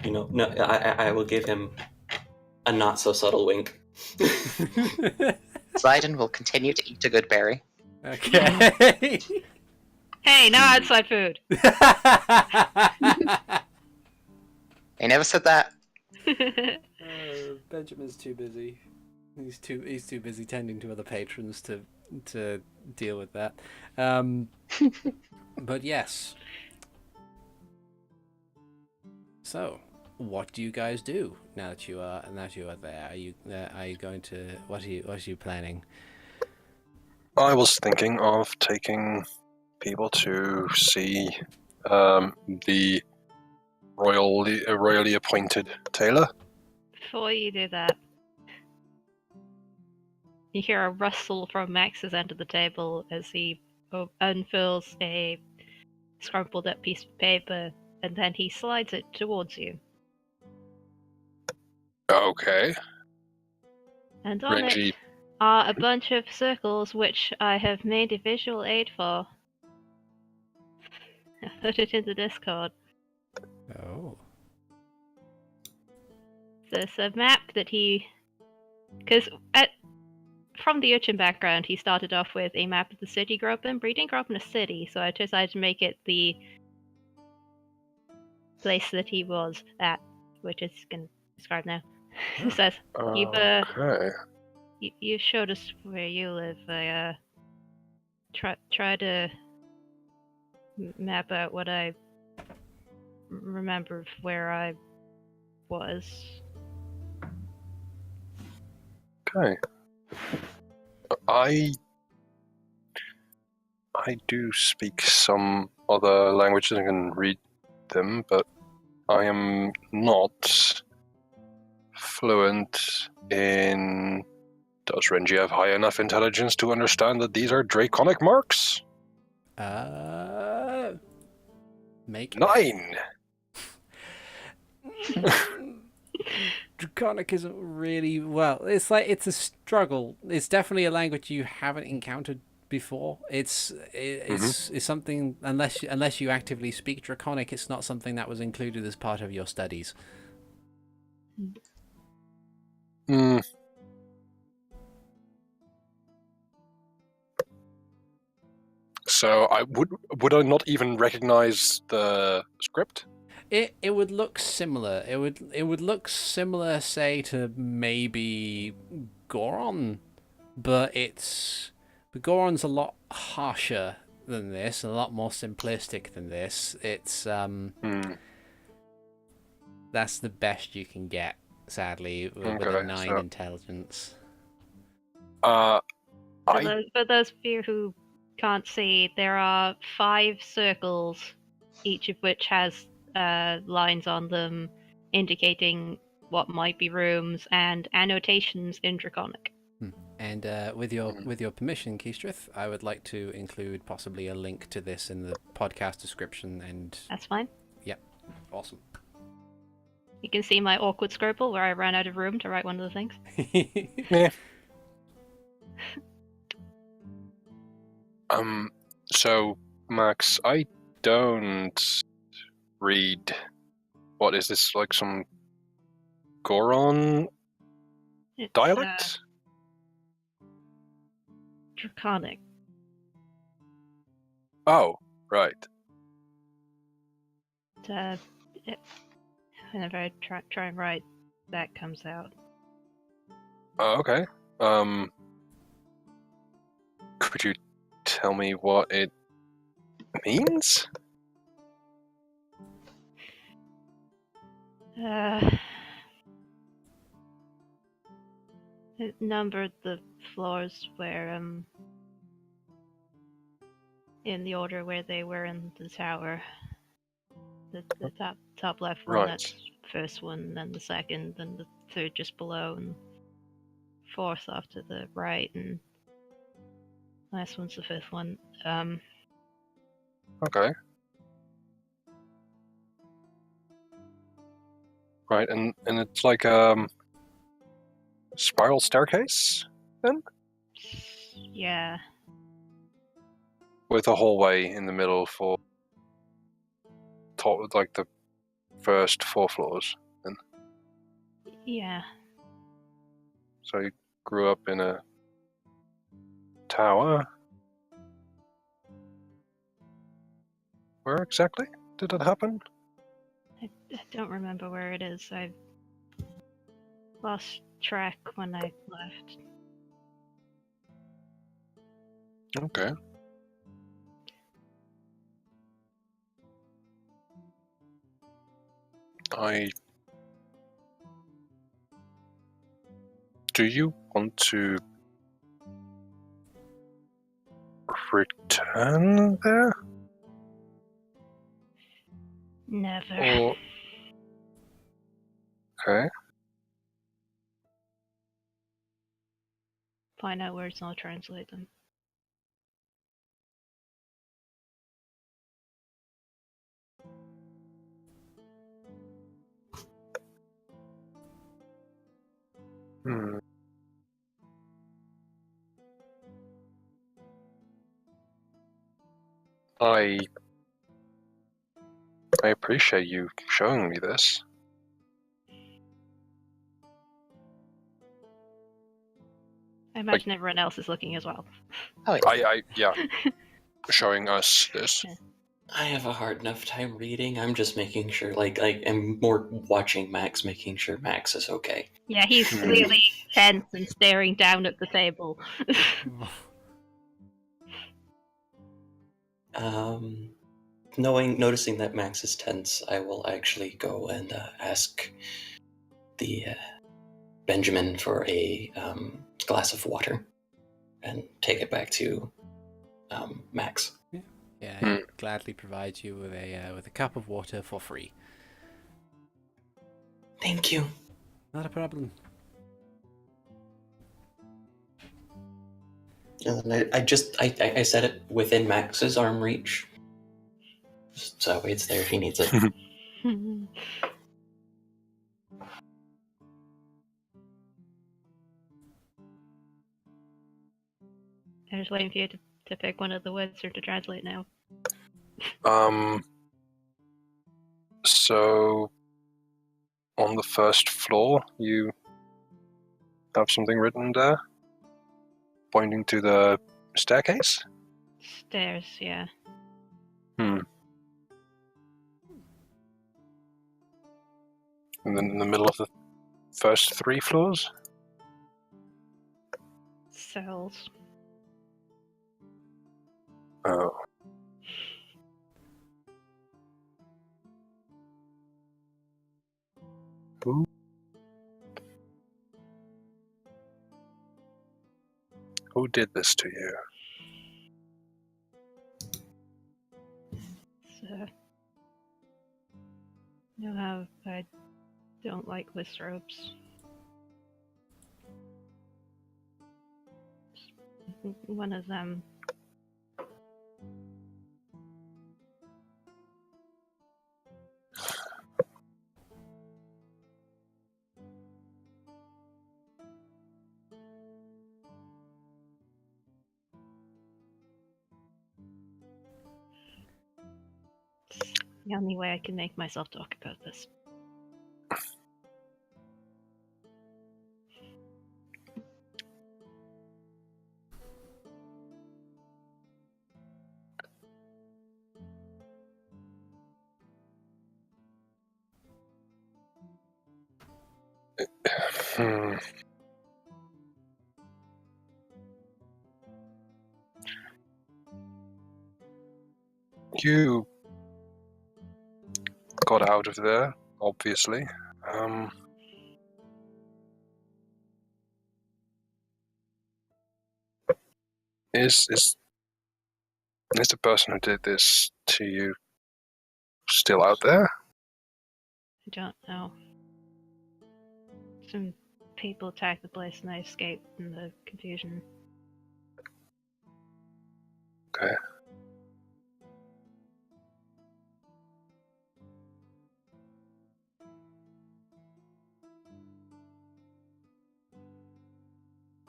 no, I will give him a not so subtle wink. Ziden will continue to eat a good berry. Okay. Hey, no outside food. I never said that. Benjamin's too busy. He's too busy tending to other patrons to deal with that. But yes, So, what do you guys do now that you are there? Are you going to what are you planning? I was thinking of taking people to see the royally appointed tailor. Before you do that, you hear a rustle from Max's end of the table as he unfurls a scrumpled up piece of paper, and then he slides it towards you. Okay. And on Renji. it are a bunch of circles which I have made a visual aid for. I put it in the Discord. Oh. There's a map that because from the urchin background, he started off with a map of the city he grew up in, but he didn't grow up in a city, so I decided to make it the place that he was at, which is going to describe now. It says, Okay. you showed us where you live. I try to map out what I remember of where I was. Okay. I do speak some other languages and can read them, but I am not fluent in... Does Renji have high enough intelligence to understand that these are draconic marks? Make 9! Draconic isn't really well. It's a struggle. It's definitely a language you haven't encountered before. It's something unless you actively speak Draconic, it's not something that was included as part of your studies. Hmm. So I would I not even recognize the script? It would look similar. It would look similar, say, to maybe Goron, but Goron's a lot harsher than this, and a lot more simplistic than this. It's that's the best you can get, sadly, with a 9 intelligence. For those of you who can't see, there are 5 circles, each of which has lines on them indicating what might be rooms and annotations in Draconic. And with your permission, Keastreth, I would like to include possibly a link to this in the podcast description. And that's fine. Yep, awesome. You can see my awkward scribble where I ran out of room to write one of the things. Yeah. So, Max, I don't read... What is this, like some Goron It's, dialect? Draconic. Oh, right. Whenever I try and write, that comes out. Okay. Could you tell me what it means? It numbered the floors where, in the order where they were in the tower. The top left one, Right. that's the first one, then the second, then the third just below, and fourth off to the right, and last one's the fifth one. Okay. Right, and it's like spiral staircase then? Yeah. With a hallway in the middle for top, like the first 4 floors then. Yeah. So you grew up in a tower. Where exactly did it happen? I don't remember where it is. I lost track when I left. Okay. Do you want to return there? Never. Or... Okay. Find out words and I'll translate them. Hmm. I appreciate you showing me this. I imagine everyone else is looking as well. Oh, Yeah, showing us this. I have a hard enough time reading. I'm just making sure, I'm more watching Max, making sure Max is okay. Yeah, he's clearly tense and staring down at the table. Noticing that Max is tense, I will actually go and ask the Benjamin for a glass of water and take it back to Max. Yeah, he gladly provides you with a cup of water for free. Thank you. Not a problem. And I set it within Max's arm reach, so it's there if he needs it. I'm just waiting for you to pick one of the words or to translate now. So on the first floor, you have something written there, pointing to the staircase? Stairs, yeah. And then in the middle of the first 3 floors? Cells. Oh. Who did this to you? So, you know how I don't like wizards. One of them. It's the only way I can make myself talk about this. You got out of there, obviously. Is the person who did this to you still out there? I don't know. Some people attacked the place and I escaped in the confusion. Okay.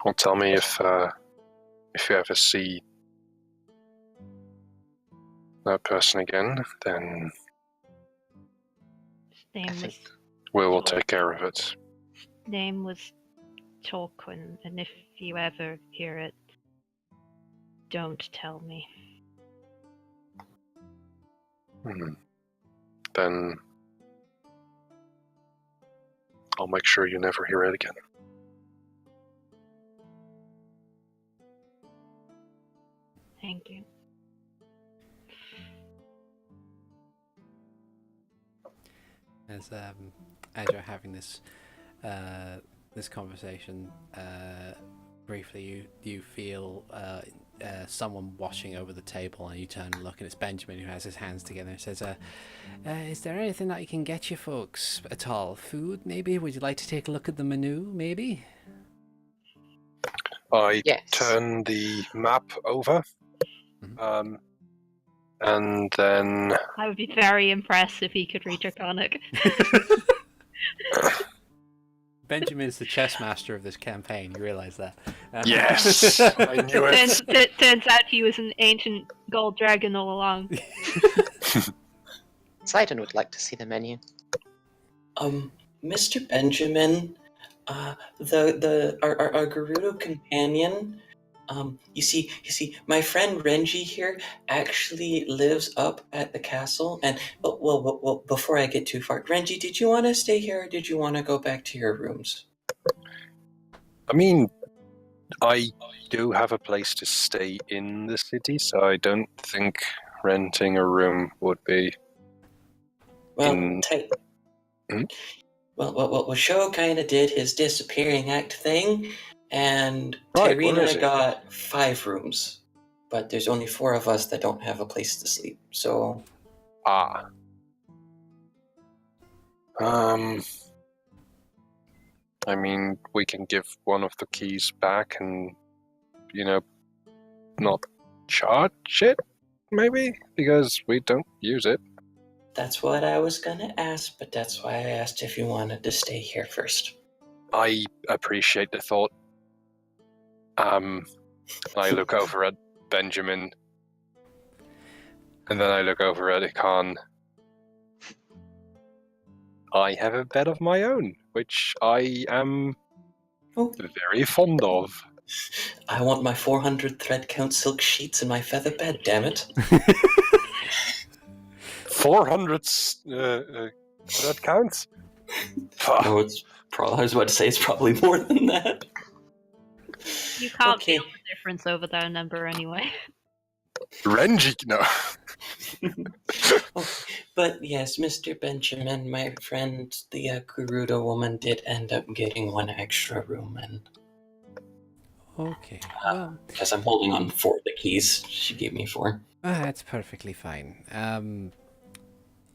Well, tell me if you ever see that person again, then His name was we will take care of it. name was Torquin, and if you ever hear it, don't tell me. Then I'll make sure you never hear it again. Thank you. as you're having this this conversation, briefly you feel someone washing over the table, and you turn and look, and it's Benjamin, who has his hands together and says, is there anything that I can get you folks at all? Food, maybe? Would you like to take a look at the menu, maybe? I Yes. turn the map over, and then... I would be very impressed if he could read Draconic. Benjamin's the chess master of this campaign, you realise that? Yes! I knew it! Turns out he was an ancient gold dragon all along. Ziden would like to see the menu. Mr. Benjamin, our Gerudo companion, you see, my friend Renji here actually lives up at the castle. And well, before I get too far, Renji, did you want to stay here, or did you want to go back to your rooms? I mean, I do have a place to stay in the city, so I don't think renting a room would be... Well, Well, Sho kind of did his disappearing act thing, and Right, where is Tyrina it? got 5 rooms, but there's only 4 of us that don't have a place to sleep. So, I mean, we can give one of the keys back and, not charge it, maybe? Because we don't use it. that's what I was gonna ask, but that's why I asked if you wanted to stay here first. I appreciate the thought. I look over at Benjamin, and then I look over at Hikan. I have a bed of my own, which I am very fond of. I want my 400 thread count silk sheets in my feather bed, damn it. 400 that counts? No, I was about to say it's probably more than that. You can't Okay. feel the difference over that number anyway. Renji, no. But yes, Mr. Benjamin, my friend, the Gerudo woman, did end up getting 1 extra room, and Okay, well, because I'm holding on 4 of the keys she gave me 4. that's perfectly fine.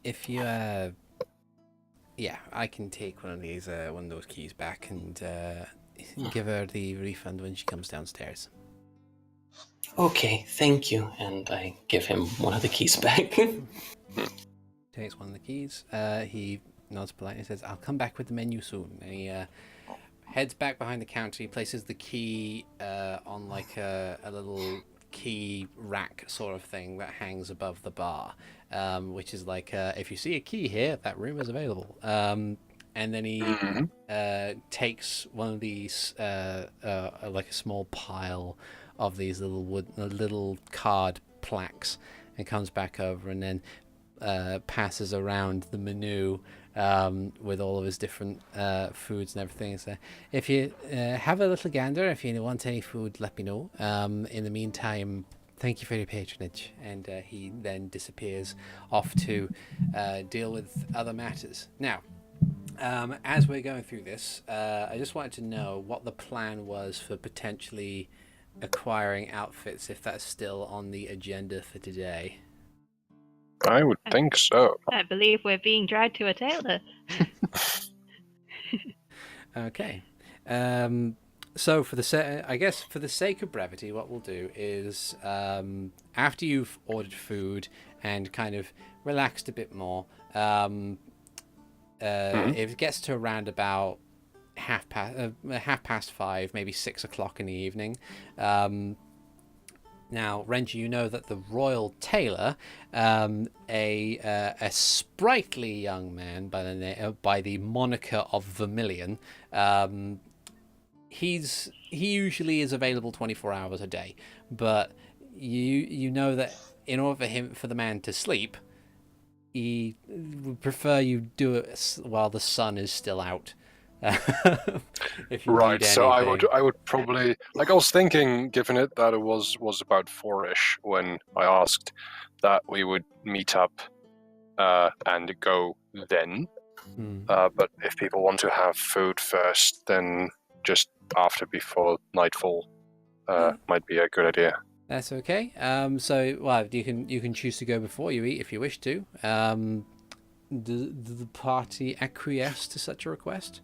If you, yeah, I can take one of those keys back and give her the refund when she comes downstairs. Okay, thank you, and I give him 1 of the keys back. Takes one of the keys. He nods politely and says, "I'll come back with the menu soon." And he heads back behind the counter. He places the key on like a little key rack sort of thing that hangs above the bar, which is like, if you see a key here, that room is available. And then he takes one of these, like a small pile of these little card plaques, and comes back over and then passes around the menu with all of his different foods and everything. So if you have a little gander, if you want any food, let me know. In the meantime, thank you for your patronage. And he then disappears off to deal with other matters. Now, as we're going through this, I just wanted to know what the plan was for potentially acquiring outfits, if that's still on the agenda for today. I would think so. I believe we're being dragged to a tailor. Okay. So for the sake of brevity, what we'll do is after you've ordered food and kind of relaxed a bit more, if it gets to around about half past 5, maybe 6 o'clock in the evening. Now, Renji, you know that the royal tailor, a sprightly young man by the moniker of Vermilion, he usually is available 24 hours a day, but you know that in order for the man to sleep, he would prefer you do it while the sun is still out. If you Right, need so anything. I would probably, like, I was thinking, given it that it was about 4-ish when I asked, that we would meet up and go then. But if people want to have food first, then just before nightfall might be a good idea. That's okay. So, well, you can choose to go before you eat if you wish to. Does the party acquiesce to such a request?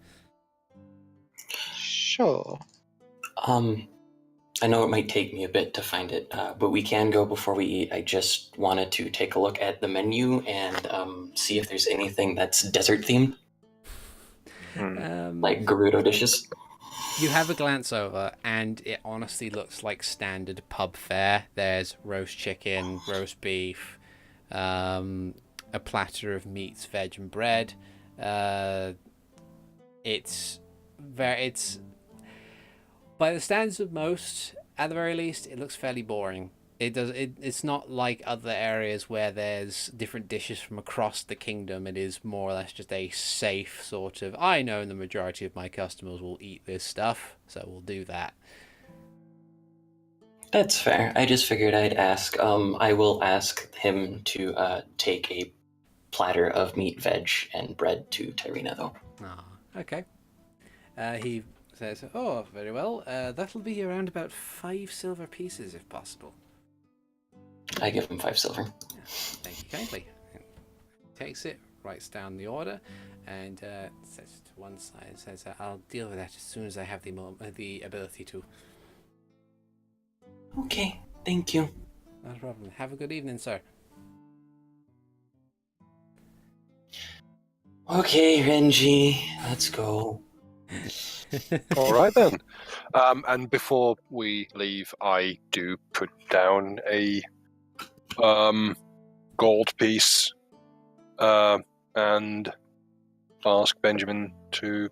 Sure. I know it might take me a bit to find it, but we can go before we eat. I just wanted to take a look at the menu and see if there's anything that's desert themed, like Gerudo dishes. You have a glance over, and it honestly looks like standard pub fare. There's roast chicken, roast beef, a platter of meats, veg, and bread. It's by the standards of most, at the very least, it looks fairly boring. It's not like other areas where there's different dishes from across the kingdom. It is more or less just a safe sort of, I know the majority of my customers will eat this stuff, so we'll do that. That's fair. I just figured I'd ask. I will ask him to take a platter of meat, veg, and bread to Tyrina, though. Ah, okay. He says, "Oh, very well. That'll be around about 5 silver pieces, if possible." I give him 5 silver. Yeah, thank you kindly. And takes it, writes down the order, and sets it to one side. Says, "I'll deal with that as soon as I have the ability to." Okay, thank you. No problem. Have a good evening, sir. Okay, Renji, let's go. All right then. And before we leave, I do put down a gold piece and ask Benjamin to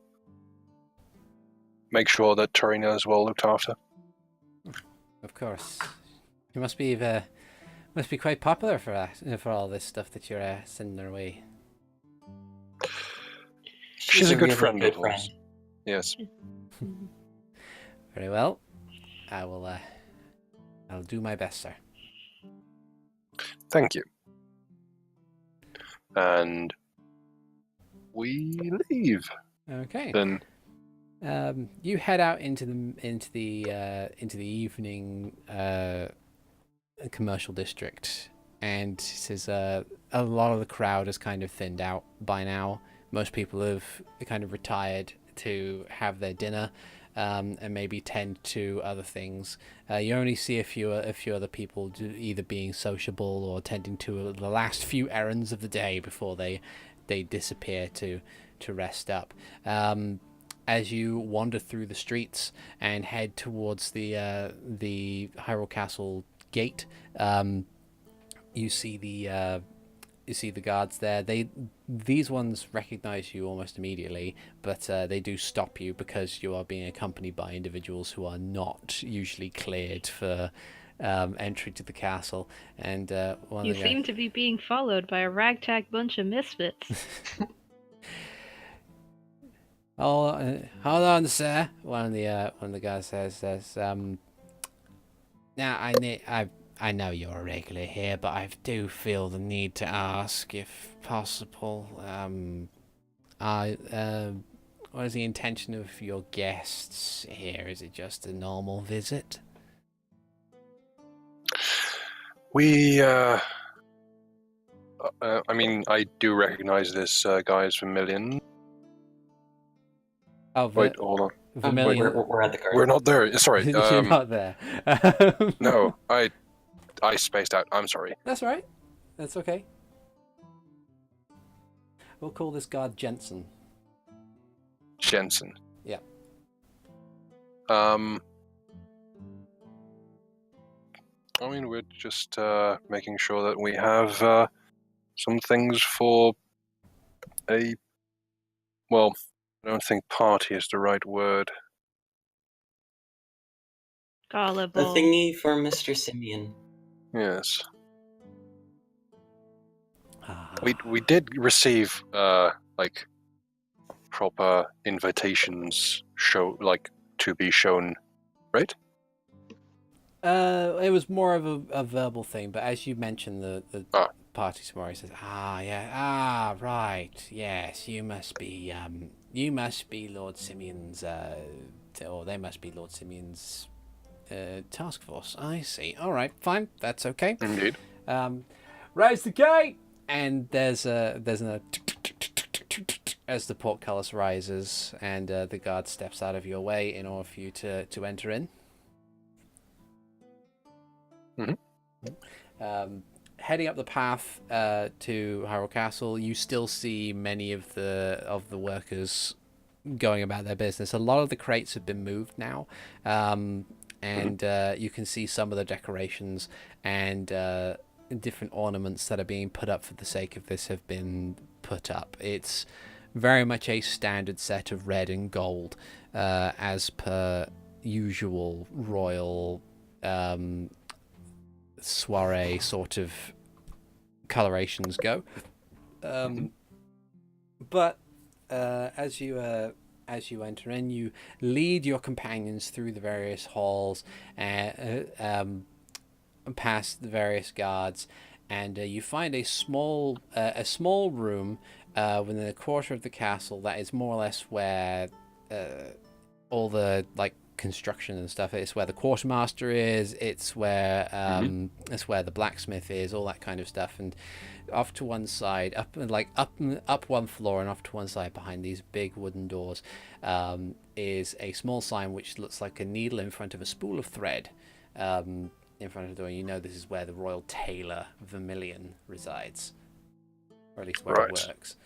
make sure that Tyrina is well looked after. Of course. You must be quite popular for that, for all this stuff that you're sending her way. She's a good really friend good of ours. Yes. Very well. I will. I'll do my best, sir. Thank you. And we leave. Okay. Then You head out into the evening commercial district, and it says a lot of the crowd has kind of thinned out by now. Most people have kind of retired to have their dinner, and maybe tend to other things. You only see a few other people either being sociable or tending to the last few errands of the day before they disappear to rest up. As you wander through the streets and head towards the Hyrule Castle gate, you see the guards there. These ones recognize you almost immediately, but they do stop you because you are being accompanied by individuals who are not usually cleared for entry to the castle. And you seem to be being followed by a ragtag bunch of misfits. Oh, hold on, sir. One of the guys says, now I know you're a regular here, but I do feel the need to ask, if possible, what is the intention of your guests here? Is it just a normal visit? we, I mean, I do recognize this guy as Vermilion. Oh, Wait, hold on. Vermilion. We're at the garden. We're not there. Sorry. You're not there. No, I spaced out. I'm sorry. That's all right. That's okay. We'll call this guard Jensen. Jensen. Yeah. I mean, we're just making sure that we have some things for a. Well, I don't think party is the right word. The thingy for Mr. Simeon. Yes. Ah. We did receive like proper invitations to be shown, right? It was more of a verbal thing, but as you mentioned, the party some more. He says, right, yes, you must be Lord Simeon's, or they must be Lord Simeon's task force. I see. All right, fine, that's okay. Indeed. Raise the gate, and there's an as the portcullis rises, and the guard steps out of your way in order for you to enter in. Mm-hmm. Heading up the path to Hyrule Castle, you still see many of the workers going about their business. A lot of the crates have been moved now, and you can see some of the decorations and different ornaments that are being put up for the sake of this have been put up. It's very much a standard set of red and gold, as per usual royal soiree sort of colorations go. But as you enter in, you lead your companions through the various halls, past the various guards, and you find a small room within a quarter of the castle that is more or less where all the construction and stuff. It's where the quartermaster is. It's where the blacksmith is. All that kind of stuff. And off to one side, up one floor, and off to one side behind these big wooden doors, is a small sign which looks like a needle in front of a spool of thread. In front of the door, you know this is where the royal tailor Vermilion resides, or at least where it works.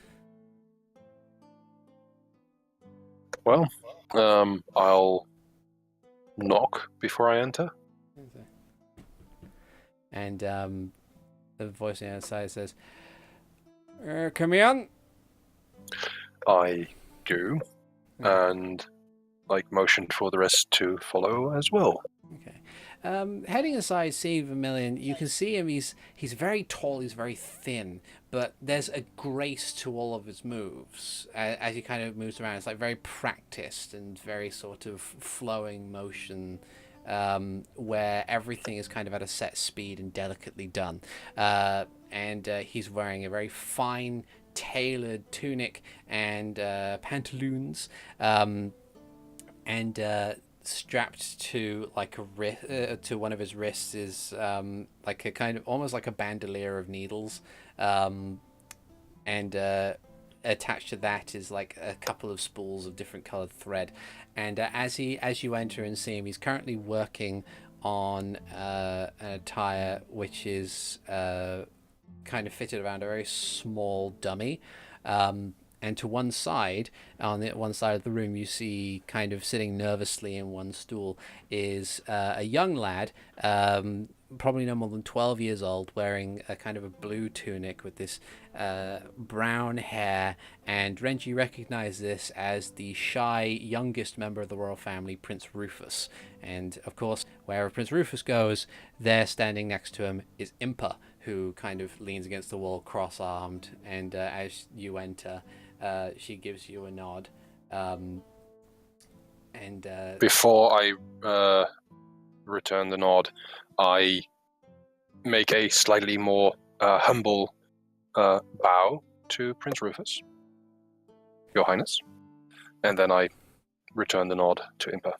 Well, I'll knock before I enter. And the voice on the other side says, "Come in." I do, and motion for the rest to follow as well. Okay. Heading aside, seeing Vermilion, you can see him. He's very tall. He's very thin, but there's a grace to all of his moves as he kind of moves around. It's very practiced and very sort of flowing motion, where everything is kind of at a set speed and delicately done. And he's wearing a very fine tailored tunic and pantaloons, and strapped to to one of his wrists is a kind of almost like a bandolier of needles, and attached to that is a couple of spools of different colored thread. And as you enter and see him, he's currently working on an attire which is kind of fitted around a very small dummy. And to one side, on the one side of the room, you see kind of sitting nervously in one stool is a young lad, probably no more than 12 years old, wearing a kind of a blue tunic with this brown hair. And Renji recognizes this as the shy youngest member of the royal family, Prince Rufus. And of course, wherever Prince Rufus goes, there standing next to him is Impa, who kind of leans against the wall cross-armed. And as you enter, she gives you a nod. Before I return the nod, I make a slightly more humble bow to Prince Rufus, Your Highness, and then I return the nod to Impa.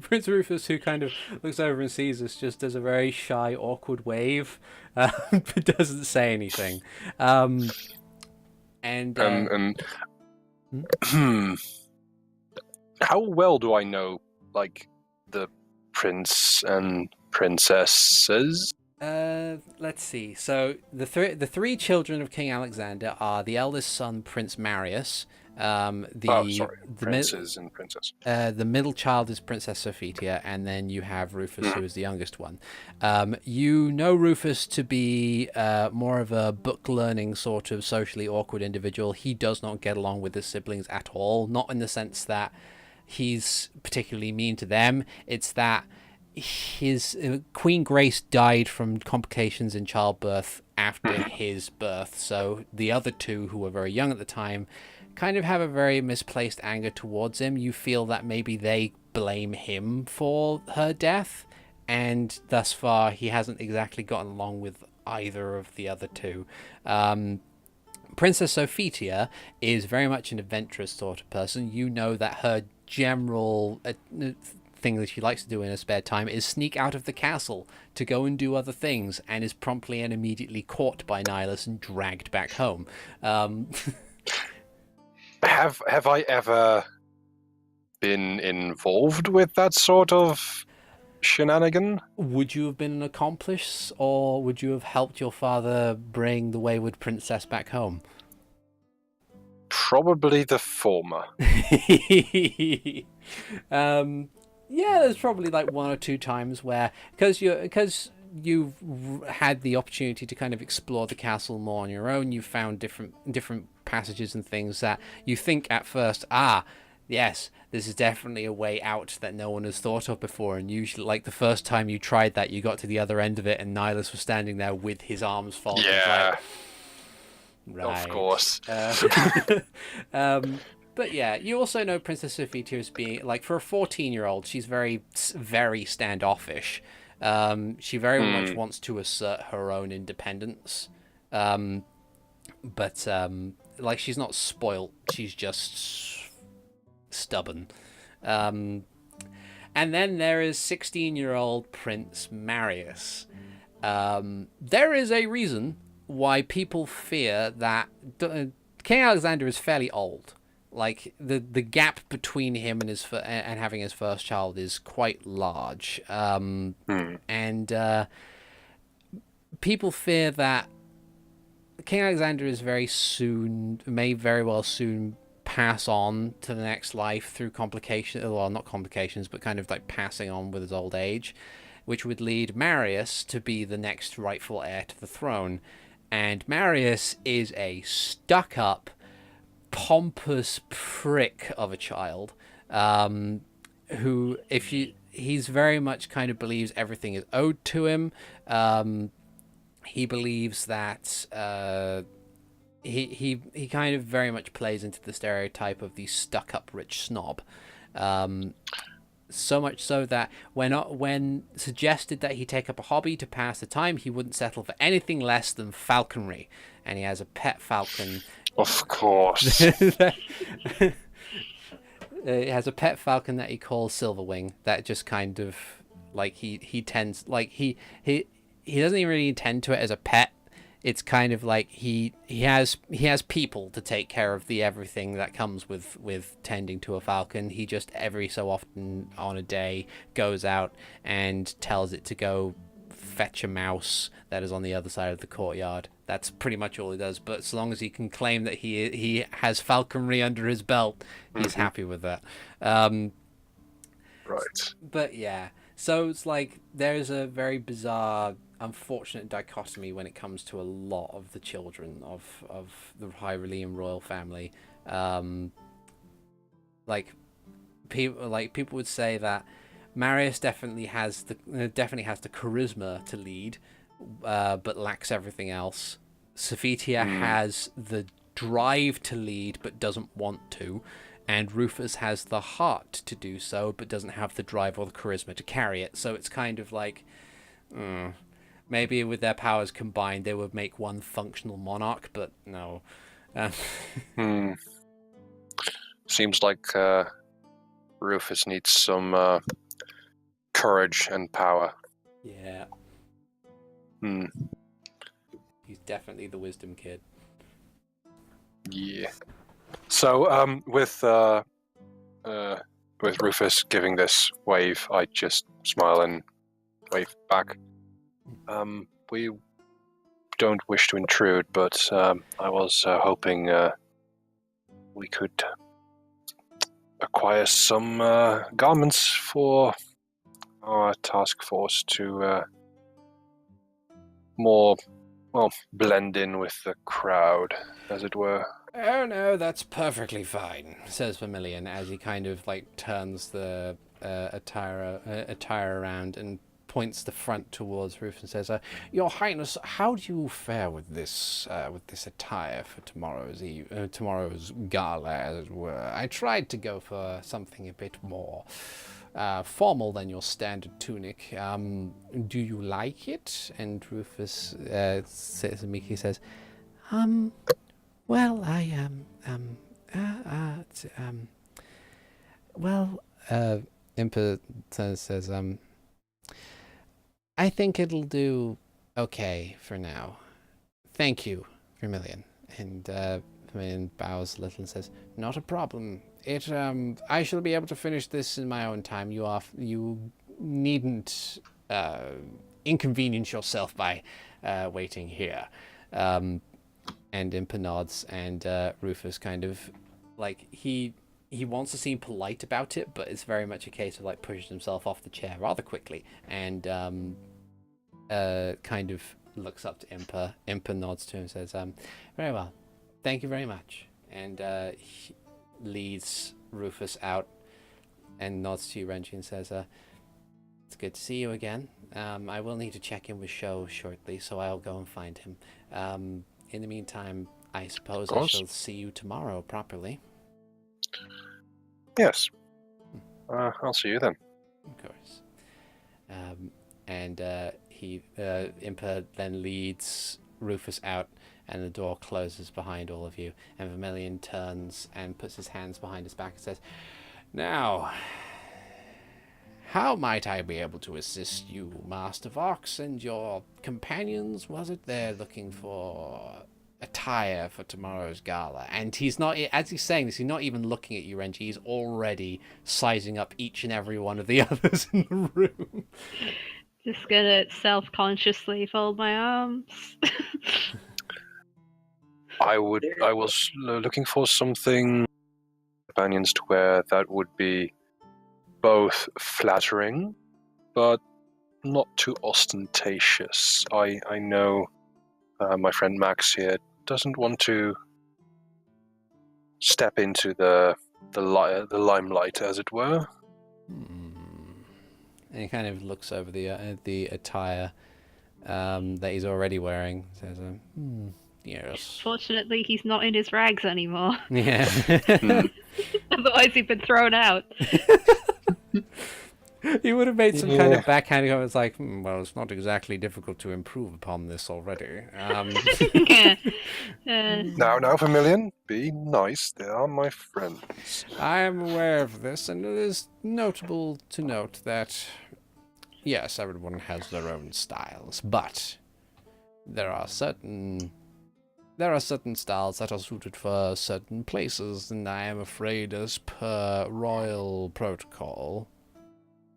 Prince Rufus, who kind of looks over and sees us, just does a very shy, awkward wave, but doesn't say anything. How well do I know, the prince and princesses? Let's see. So the three children of King Alexander are the eldest son, Prince Marius. Princes and princess. The middle child is Princess Sophitia, and then you have Rufus, who is the youngest one. You know Rufus to be more of a book-learning, sort of socially awkward individual. He does not get along with his siblings at all, not in the sense that he's particularly mean to them. It's that his Queen Grace died from complications in childbirth after his birth, so the other two, who were very young at the time, kind of have a very misplaced anger towards him. You feel that maybe they blame him for her death, and thus far he hasn't exactly gotten along with either of the other two. Princess Sophitia is very much an adventurous sort of person. You know that her general thing that she likes to do in her spare time is sneak out of the castle to go and do other things, and is promptly and immediately caught by Nihilus and dragged back home. Have I ever been involved with that sort of shenanigan? Would you have been an accomplice, or would you have helped your father bring the wayward princess back home? Probably the former. Yeah, there's probably like one or two times where, because you've had the opportunity to kind of explore the castle more on your own, you've found different passages and things that you think at first, yes, this is definitely a way out that no one has thought of before. And usually, like the first time you tried that, you got to the other end of it, and Nihilus was standing there with his arms folded. Yeah, right. Of course. But yeah, you also know Princess Sophitia as being, like, for a 14-year-old, she's very, very standoffish. She very much wants to assert her own independence. But like, she's not spoilt. She's just stubborn. And then there is 16-year-old Prince Marius. There is a reason why people fear that King Alexander is fairly old. Like, the gap between him and and having his first child is quite large. And people fear that King Alexander may very well soon pass on to the next life through complications, well, not complications, but kind of like passing on with his old age, which would lead Marius to be the next rightful heir to the throne. And Marius is a stuck-up, pompous prick of a child, who, he's very much kind of believes everything is owed to him. He believes that he kind of very much plays into the stereotype of the stuck-up rich snob. So much so that when suggested that he take up a hobby to pass the time, he wouldn't settle for anything less than falconry, and he has a pet falcon. Of course. He has a pet falcon that he calls Silverwing. That just kind of, like, he tends, like, he doesn't even really tend to it as a pet. It's kind of like he has people to take care of the everything that comes with tending to a falcon. He just every so often on a day goes out and tells it to go fetch a mouse that is on the other side of the courtyard. That's pretty much all he does. But so long as he can claim that he has falconry under his belt, he's happy with that. Right. But yeah, so it's like there's a very bizarre, unfortunate dichotomy when it comes to a lot of the children of the Hyrulean royal family. People would say that Marius definitely has the charisma to lead, but lacks everything else. Sophitia has the drive to lead but doesn't want to, and Rufus has the heart to do so but doesn't have the drive or the charisma to carry it. So it's kind of like, maybe with their powers combined they would make one functional monarch, but no. Seems like Rufus needs some courage and power. Yeah. He's definitely the wisdom kid. Yeah. So with Rufus giving this wave, I just smile and wave back. We don't wish to intrude, but I was hoping we could acquire some garments for our task force to more, blend in with the crowd, as it were. Oh no, that's perfectly fine, says Vermilion as he kind of like turns the attire around and points the front towards Rufus and says, "Your Highness, how do you fare with this attire for tomorrow's gala, as it were? I tried to go for something a bit more formal than your standard tunic. Do you like it? And Rufus Miki says, well, Impa says, I think it'll do okay for now. Thank you, Vermilion. And Vermilion bows a little and says, not a problem. I shall be able to finish this in my own time. You needn't inconvenience yourself by waiting here. And Impa nods, and Rufus kind of, like, he wants to seem polite about it, but it's very much a case of, like, pushing himself off the chair rather quickly, and kind of looks up to Impa. Impa nods to him and says, very well, thank you very much. And he leads Rufus out and nods to you, Renji, and says, it's good to see you again. I will need to check in with Sho shortly, so I'll go and find him. In the meantime, I suppose I shall see you tomorrow properly. Yes. I'll see you then. Of course. And Impa then leads Rufus out, and the door closes behind all of you. And Vermilion turns and puts his hands behind his back and says, now, how might I be able to assist you, Master Vox, and your companions? Was it they're looking for attire for tomorrow's gala? And he's not, as he's saying this, he's not even looking at you, Renji. He's already sizing up each and every one of the others in the room. Just gonna self-consciously fold my arms. I was looking for something companions to wear that would be both flattering, but not too ostentatious. I know my friend Max here doesn't want to step into the limelight, as it were. And he kind of looks over the attire that he's already wearing. Says, yes. Fortunately, he's not in his rags anymore. Yeah. Otherwise, he'd been thrown out. He would have made some kind of backhanded comments like, well, it's not exactly difficult to improve upon this already. Now, Vermilion, be nice. They are my friends. I am aware of this, and it is notable to note that, yes, everyone has their own styles, but there are certain styles that are suited for certain places, and I am afraid, as per royal protocol,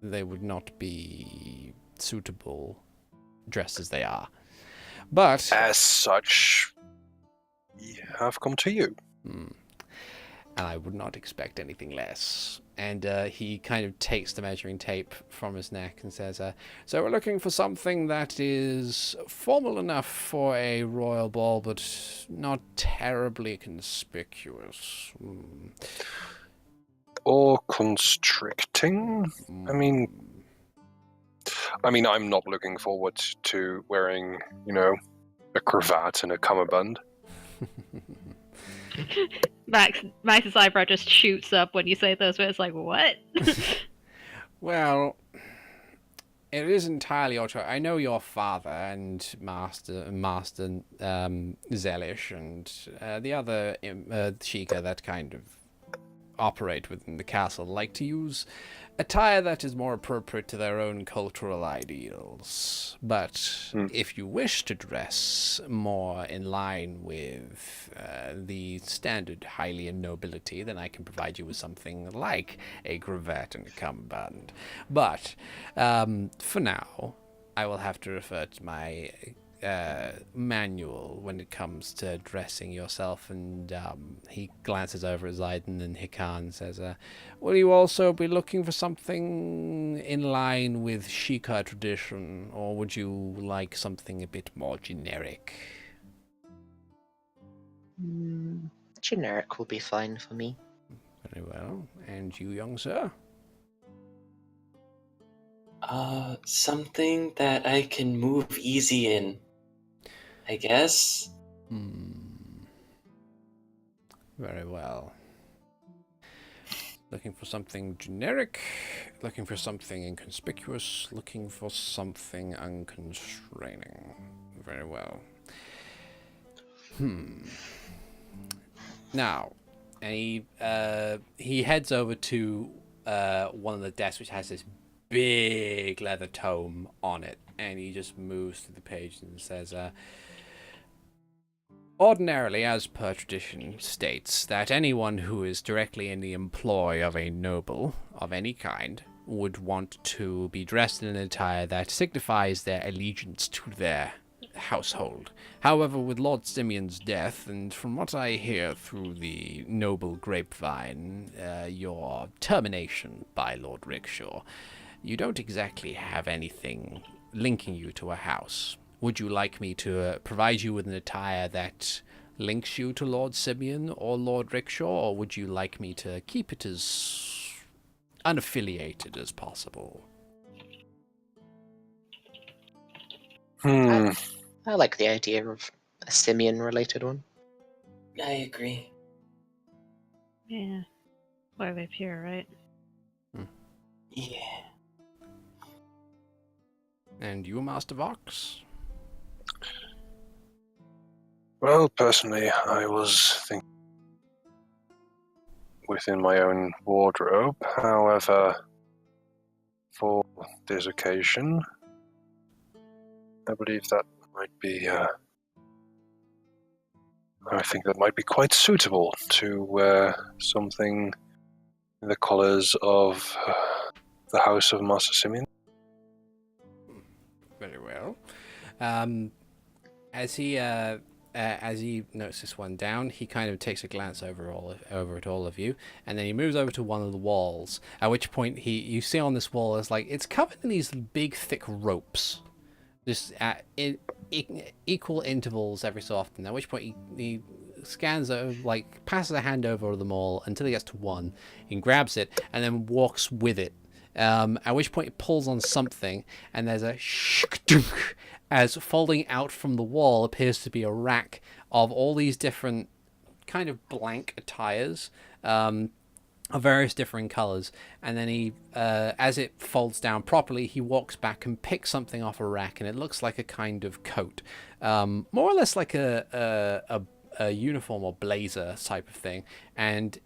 they would not be suitable dressed as they are. But as such, we have come to you. And I would not expect anything less. And he kind of takes the measuring tape from his neck and says, so we're looking for something that is formal enough for a royal ball, but not terribly conspicuous. Or constricting? I mean, I'm not looking forward to wearing, a cravat and a cummerbund. Max's eyebrow just shoots up when you say those words, like, what? Well, it is entirely your choice. I know your father and Master Zelish and the other Sheikah that kind of operate within the castle like to use attire that is more appropriate to their own cultural ideals. But if you wish to dress more in line with the standard Hylian nobility, then I can provide you with something like a cravat and a cummerbund. But for now, I will have to refer to my manual when it comes to dressing yourself. And he glances over at Ziden and Hikan and says, will you also be looking for something in line with Sheikah tradition, or would you like something a bit more generic? Generic will be fine for me. Very well. And you, young sir? Something that I can move easy in, I guess. Very well. Looking for something generic, looking for something inconspicuous, looking for something unconstraining. Very well. Now, and he heads over to one of the desks which has this big leather tome on it, and he just moves to the page and says, ordinarily, as per tradition states, that anyone who is directly in the employ of a noble of any kind would want to be dressed in an attire that signifies their allegiance to their household. However, with Lord Simeon's death, and from what I hear through the noble grapevine, your termination by Lord Rickshaw, you don't exactly have anything linking you to a house. Would you like me to provide you with an attire that links you to Lord Simeon or Lord Rickshaw, or would you like me to keep it as unaffiliated as possible? I like the idea of a Simeon-related one. I agree. Yeah. Why live here, right? Yeah. And you, Master Vox? Well, personally, I was thinking within my own wardrobe. However, for this occasion, I believe that might be. I think that might be quite suitable to wear something in the colours of the House of Master Simeon. Very well. As he notes this one down, he kind of takes a glance over at all of you, and then he moves over to one of the walls. At which point, you see on this wall is like it's covered in these big, thick ropes, just at equal intervals every so often. At which point, he scans over, like passes a hand over them all until he gets to one, and grabs it, and then walks with it. At which point it pulls on something, and there's a shk-dunk, as folding out from the wall appears to be a rack of all these different kind of blank attires of various different colors. And then he, as it folds down properly, he walks back and picks something off a rack, and it looks like a kind of coat, more or less like a uniform or blazer type of thing, and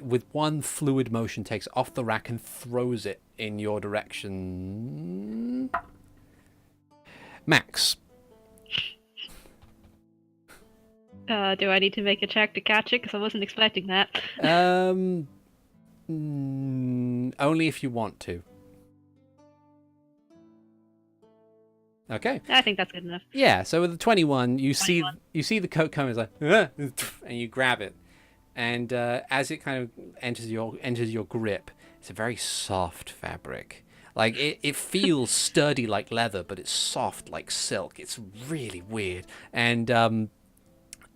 with one fluid motion takes off the rack and throws it in your direction. Max. Do I need to make a check to catch it? Because I wasn't expecting that. Only if you want to. Okay. I think that's good enough. Yeah, so with the 21, you see the coat coming, it's like, and you grab it, and as it kind of enters your grip, it's a very soft fabric. Like it feels sturdy like leather, but it's soft like silk. It's really weird. And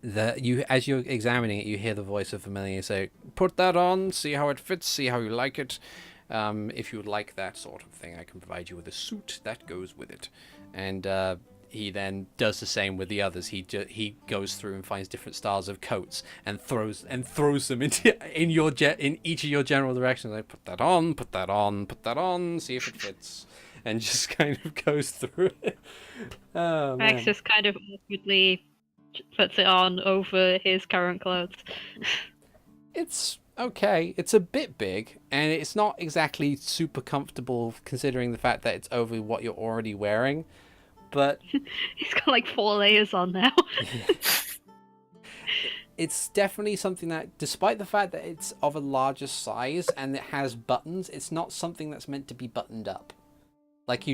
as you're examining it, you hear the voice of Familiar say, "Put that on, see how it fits, see how you like it. If you would like that sort of thing, I can provide you with a suit that goes with it." And he then does the same with the others. He goes through and finds different styles of coats and throws them in each of your general directions. Like, put that on, put that on, put that on, see if it fits, and just kind of goes through it. Oh, Max man. just kind of awkwardly puts it on over his current clothes. It's okay. It's a bit big, and it's not exactly super comfortable considering the fact that it's over what you're already wearing. But He's got like 4 layers on now. it's definitely something that, despite the fact that it's of a larger size and it has buttons, it's not something that's meant to be buttoned up. Like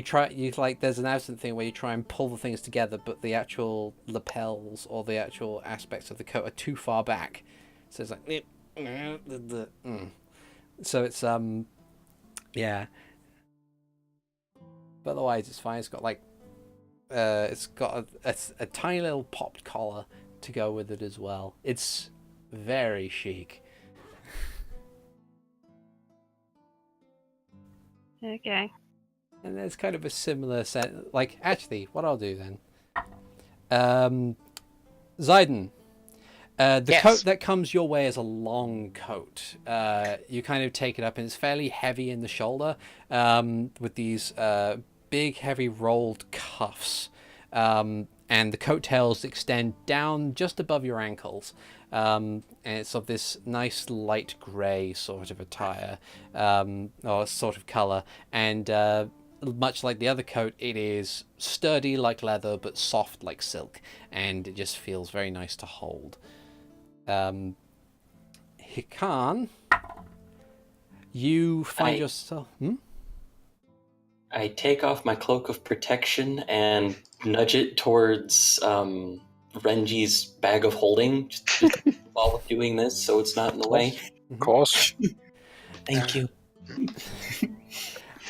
there's an absent thing where you try and pull the things together, but the actual lapels or the actual aspects of the coat are too far back. So it's like, so it's yeah. But otherwise, it's fine. It's got like, it's got a tiny little popped collar to go with it as well. It's very chic. Okay. And there's kind of a similar set. Like, actually, what I'll do then, Ziden, The Yes. coat that comes your way is a long coat. You kind of take it up, and it's fairly heavy in the shoulder, with these big, heavy rolled cuffs. And the coattails extend down just above your ankles. And it's of this nice light grey sort of attire, or sort of colour. And much like the other coat, it is sturdy like leather, but soft like silk. And it just feels very nice to hold. Hikan, you find yourself... I take off my cloak of protection and nudge it towards Renji's bag of holding, just while doing this, so it's not in the way. Of course. Thank you.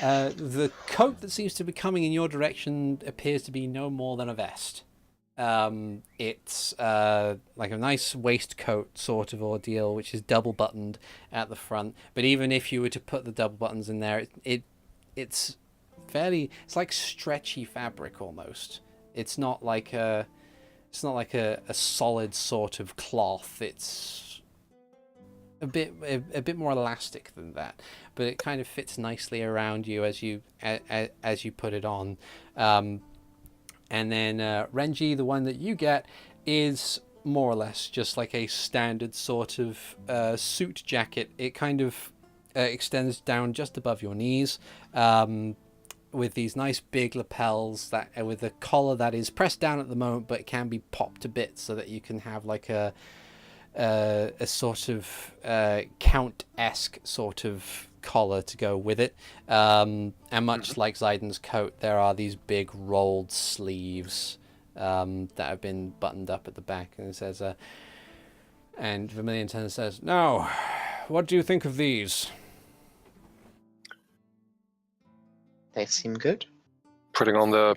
The coat that seems to be coming in your direction appears to be no more than a vest. It's like a nice waistcoat sort of ordeal, which is double buttoned at the front. But even if you were to put the double buttons in there, it's like stretchy fabric almost. It's not like a solid sort of cloth. It's a bit more elastic than that, but it kind of fits nicely around you as you put it on. And then Renji, the one that you get, is more or less just like a standard sort of suit jacket. It kind of extends down just above your knees, with these nice big lapels that with a collar that is pressed down at the moment, but it can be popped a bit so that you can have like a sort of count-esque sort of collar to go with it. And much like Ziden's coat, there are these big rolled sleeves that have been buttoned up at the back. And it says, and Vermilion turns and says, "Now, what do you think of these?" They seem good. Putting on the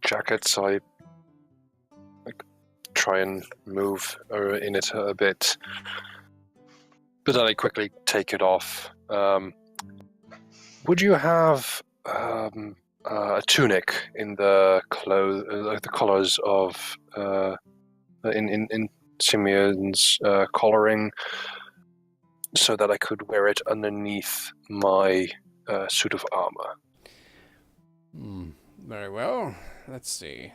jackets, I try and move in it a bit, but then I quickly take it off. Would you have a tunic in the colors of in Simeon's collaring, so that I could wear it underneath my suit of armor? Very well. Let's see.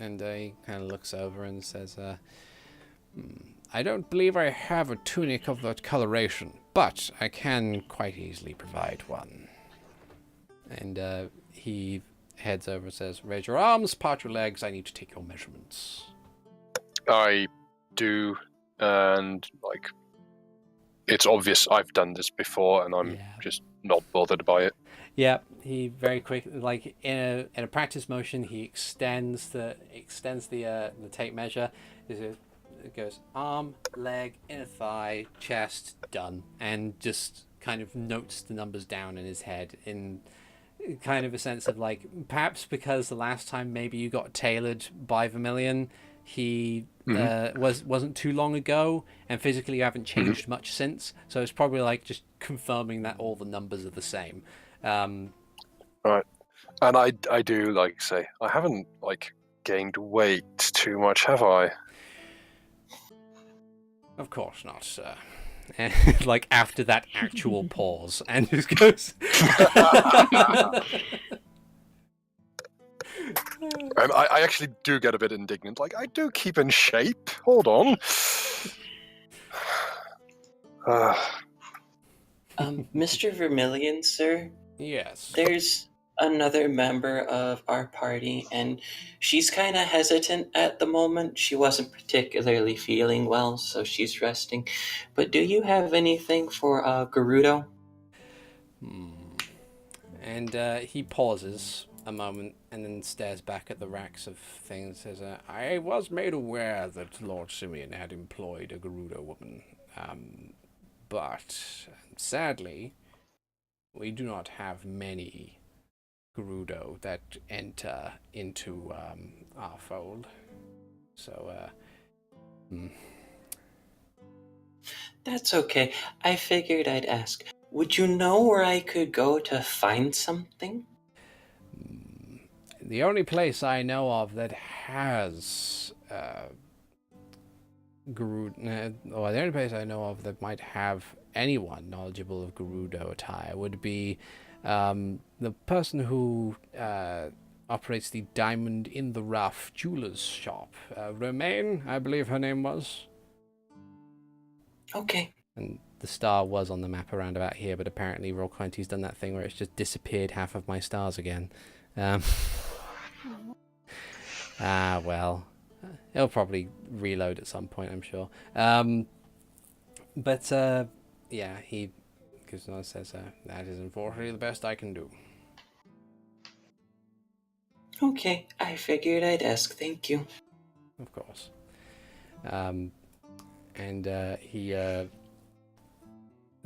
And he kind of looks over and says, I don't believe I have a tunic of that coloration, but I can quite easily provide one. And he heads over and says, "Raise your arms, part your legs, I need to take your measurements." I do, and it's obvious I've done this before, and I'm just not bothered by it. Yeah, he very quick, like in a practice motion, he extends the tape measure. It goes arm, leg, inner thigh, chest, done, and just kind of notes the numbers down in his head in kind of a sense of like, perhaps because the last time maybe you got tailored by Vermilion, he wasn't too long ago, and physically you haven't changed much since, so it's probably like just confirming that all the numbers are the same. Right, and I do say I haven't gained weight too much, have I? Of course not, sir. And after that actual pause, and just goes. I actually do get a bit indignant. I do keep in shape. Hold on. Mr. Vermilion, sir? Yes. There's another member of our party, and she's kind of hesitant at the moment. She wasn't particularly feeling well, so she's resting. But do you have anything for Gerudo? And he pauses a moment and then stares back at the racks of things. Says, "I was made aware that Lord Simeon had employed a Gerudo woman, but sadly, we do not have many Gerudo that enter into our fold. So, That's okay. I figured I'd ask. Would you know where I could go to find something? The only place I know of that has or the only place I know of that might have anyone knowledgeable of Gerudo attire would be the person who operates the Diamond in the Rough jeweler's shop. Romaine, I believe her name was. Okay. And the star was on the map around about here, but apparently Roll20's done that thing where it's just disappeared half of my stars again. Well, it'll probably reload at some point, I'm sure. Yeah, he says, that is unfortunately the best I can do. Okay, I figured I'd ask. Thank you. Of course. He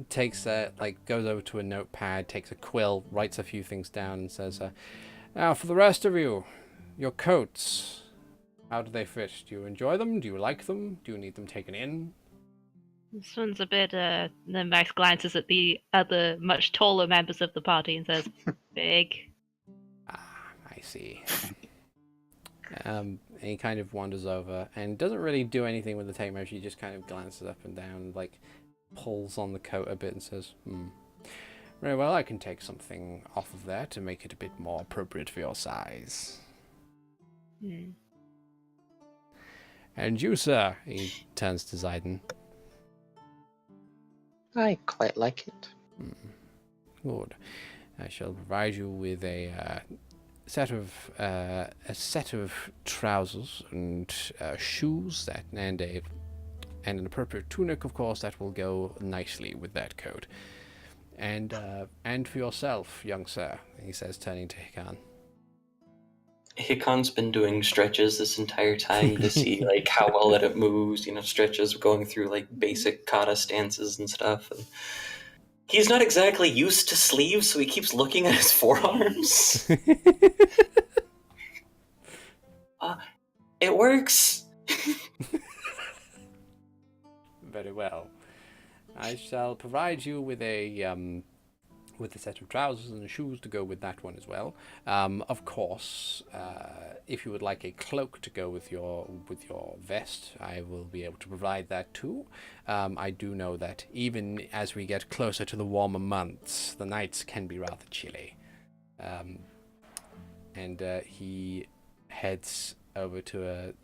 takes goes over to a notepad, takes a quill, writes a few things down, and says, now for the rest of you, your coats, how do they fit? Do you enjoy them? Do you like them? Do you need them taken in? This one's a bit, then Max glances at the other, much taller members of the party and says, big. I see. And he kind of wanders over and doesn't really do anything with the tape measure. He just kind of glances up and down, pulls on the coat a bit and says, very well, I can take something off of there to make it a bit more appropriate for your size. And you, sir, he turns to Ziden. I quite like it. Good. I shall provide you with a set of trousers and shoes and an appropriate tunic, of course, that will go nicely with that coat. And for yourself, young sir, he says, turning to Hikan. Hikan's been doing stretches this entire time to see how well that it moves, stretches going through basic kata stances and stuff. And he's not exactly used to sleeves, so he keeps looking at his forearms. It works. Very well. I shall provide you with a set of trousers and shoes to go with that one as well. Of course, if you would like a cloak to go with your vest, I will be able to provide that too. I do know that even as we get closer to the warmer months, the nights can be rather chilly. He heads over to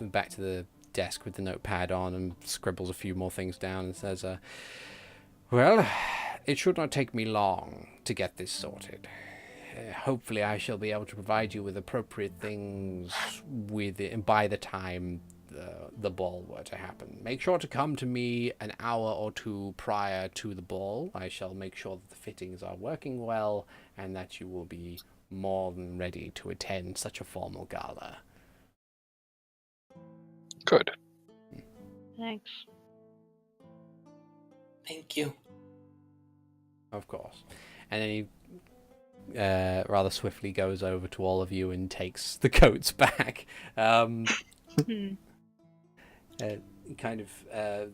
back to the desk with the notepad on and scribbles a few more things down and says, well, it should not take me long to get this sorted. Hopefully I shall be able to provide you with appropriate things by the time the ball were to happen. Make sure to come to me an hour or two prior to the ball. I shall make sure that the fittings are working well and that you will be more than ready to attend such a formal gala. Good. Thanks. Thank you. Of course. And then he rather swiftly goes over to all of you and takes the coats back. He kind of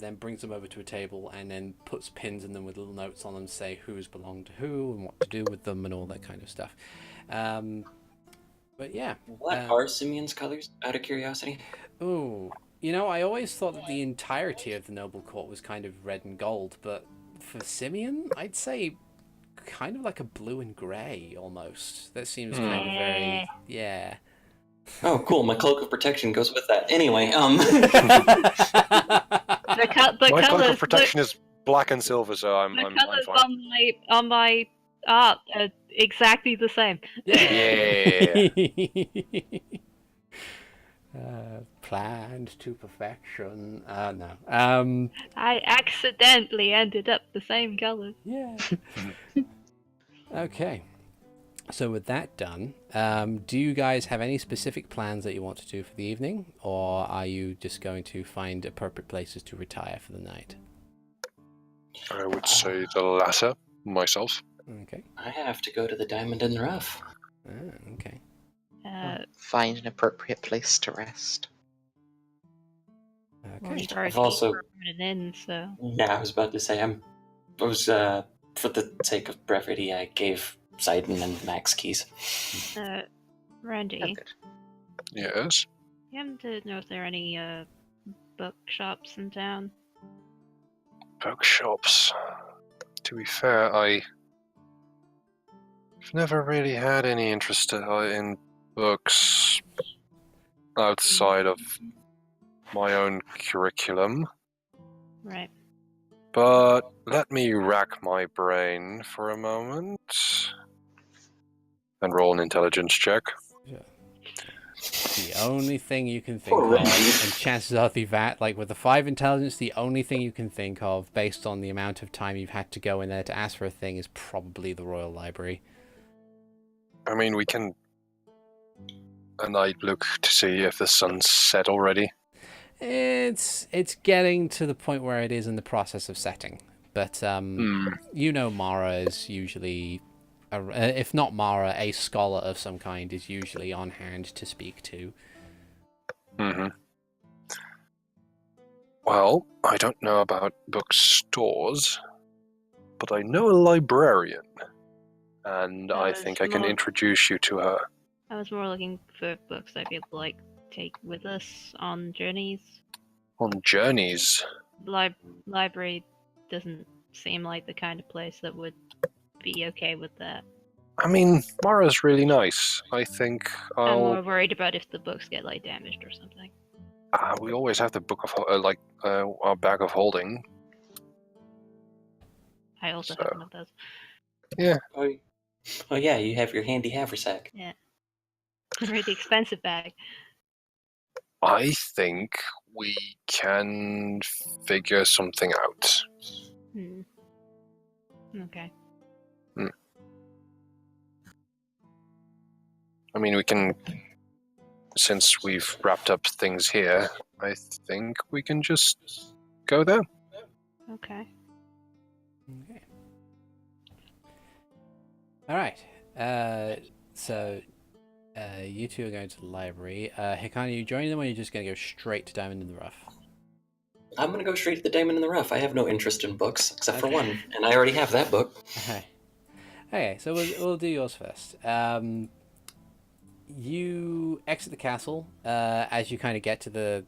then brings them over to a table and then puts pins in them with little notes on them to say who's belonged to who and what to do with them and all that kind of stuff. But yeah. What are Simeon's colors, out of curiosity? Oh, I always thought that the entirety of the noble court was kind of red and gold, but for Simeon, I'd say kind of like a blue and grey almost. That seems kind of very, yeah. Oh, cool. My cloak of protection goes with that. Anyway, My cloak of protection is black and silver, so I'm colors fine. on my art are exactly the same. Yeah. Planned to perfection. No. I accidentally ended up the same colors. Yeah. Okay. So with that done, do you guys have any specific plans that you want to do for the evening, or are you just going to find appropriate places to retire for the night? I would say the latter, myself. Okay. I have to go to the Diamond in the Rough. Okay. Find an appropriate place to rest. Okay. I've also... an inn, so... Yeah, I was about to say, for the sake of brevity, I gave Ziden and Max keys. Randy, Oh, good. Yes. you happen to know if there are any bookshops in town? Bookshops. To be fair, I've never really had any interest in books outside of my own curriculum. Right. But let me rack my brain for a moment and roll an intelligence check. The only thing you can think Poor of, Renji. and chances are that, like with the 5 intelligence, the only thing you can think of, based on the amount of time you've had to go in there to ask for a thing, is probably the Royal Library. I mean, we can... And I look to see if the sun's set already. It's getting to the point where it is in the process of setting, but you know, Mara is usually, if not Mara, a scholar of some kind is usually on hand to speak to. Mm-hmm. Well, I don't know about bookstores, but I know a librarian, and I think I can introduce you to her. I was more looking for books that we'd like take with us on journeys. On journeys? Library doesn't seem like the kind of place that would be okay with that. I mean, Mara's really nice. I think I'm more worried about if the books get like damaged or something. We always have the book of our bag of holding. I also have one of those. Yeah. Oh yeah, you have your handy haversack. Yeah. A really expensive bag. I think we can figure something out. Okay. I mean, we can, since we've wrapped up things here, I think we can just go there. Okay. All right. So you two are going to the library. Hikan, are you joining them, or are you just going to go straight to Diamond in the Rough? I'm going to go straight to the Diamond in the Rough. I have no interest in books, except for one, and I already have that book. Okay, so we'll do yours first. You exit the castle. As you kind of get to the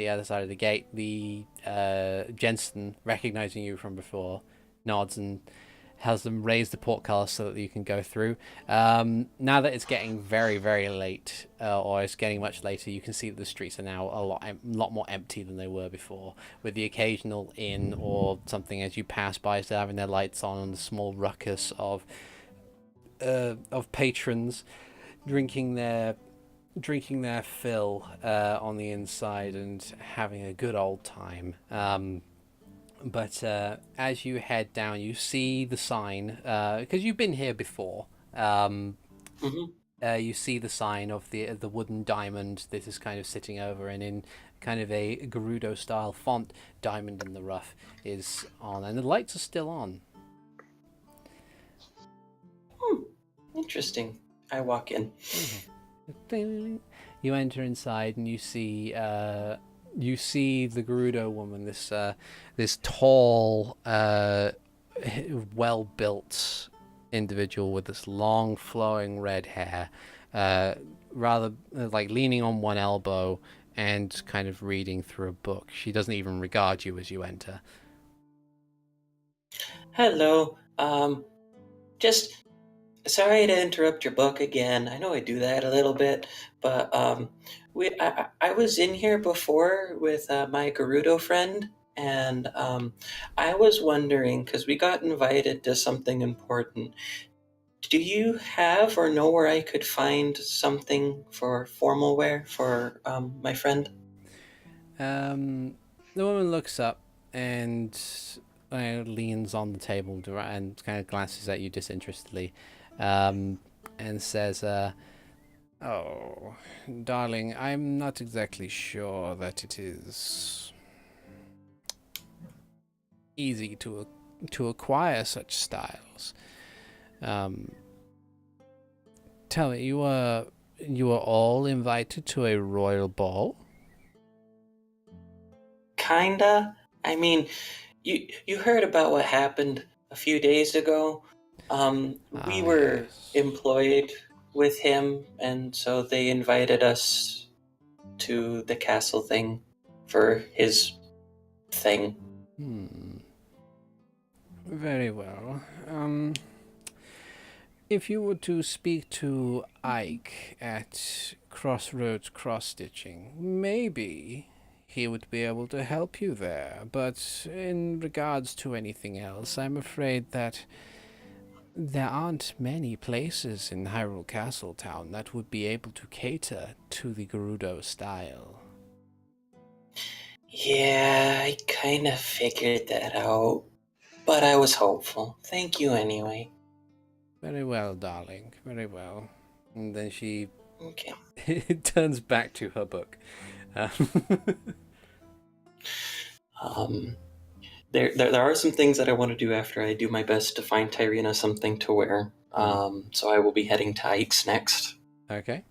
other side of the gate, the Jensen, recognizing you from before, nods and has them raise the portcullis so that you can go through. Now that it's getting very, very late, or it's getting much later, you can see that the streets are now a lot more empty than they were before, with the occasional inn or something as you pass by still having their lights on, and the small ruckus of patrons drinking their fill on the inside and having a good old time. But as you head down, you see the sign, because you've been here before. You see the sign of the wooden diamond that is kind of sitting over, and in kind of a Gerudo-style font, Diamond in the Rough is on, and the lights are still on. Interesting. I walk in. You enter inside, and you see the Gerudo woman, this tall, well-built individual with this long, flowing red hair, rather like leaning on one elbow and kind of reading through a book. She doesn't even regard you as you enter. Hello. Just sorry to interrupt your book again. I know I do that a little bit, but I was in here before with my Gerudo friend, and I was wondering, because we got invited to something important. Do you have or know where I could find something for formal wear for my friend? The woman looks up and leans on the table and kind of glances at you disinterestedly. And says, "Oh, darling, I'm not exactly sure that it is easy to acquire such styles. Tell me, you were all invited to a royal ball?" Kinda. I mean, you heard about what happened a few days ago. We were employed with him, and so they invited us to the castle thing. for his thing. Very well. If you were to speak to Ike at Crossroads Cross-Stitching, maybe he would be able to help you there. But in regards to anything else, I'm afraid that there aren't many places in Hyrule Castletown that would be able to cater to the Gerudo style. Yeah, I kind of figured that out, but I was hopeful. Thank you anyway. Very well, darling. Very well. And then she Okay. turns back to her book. There are some things that I want to do after I do my best to find Tyrina something to wear. So I will be heading to Ike's next. Okay.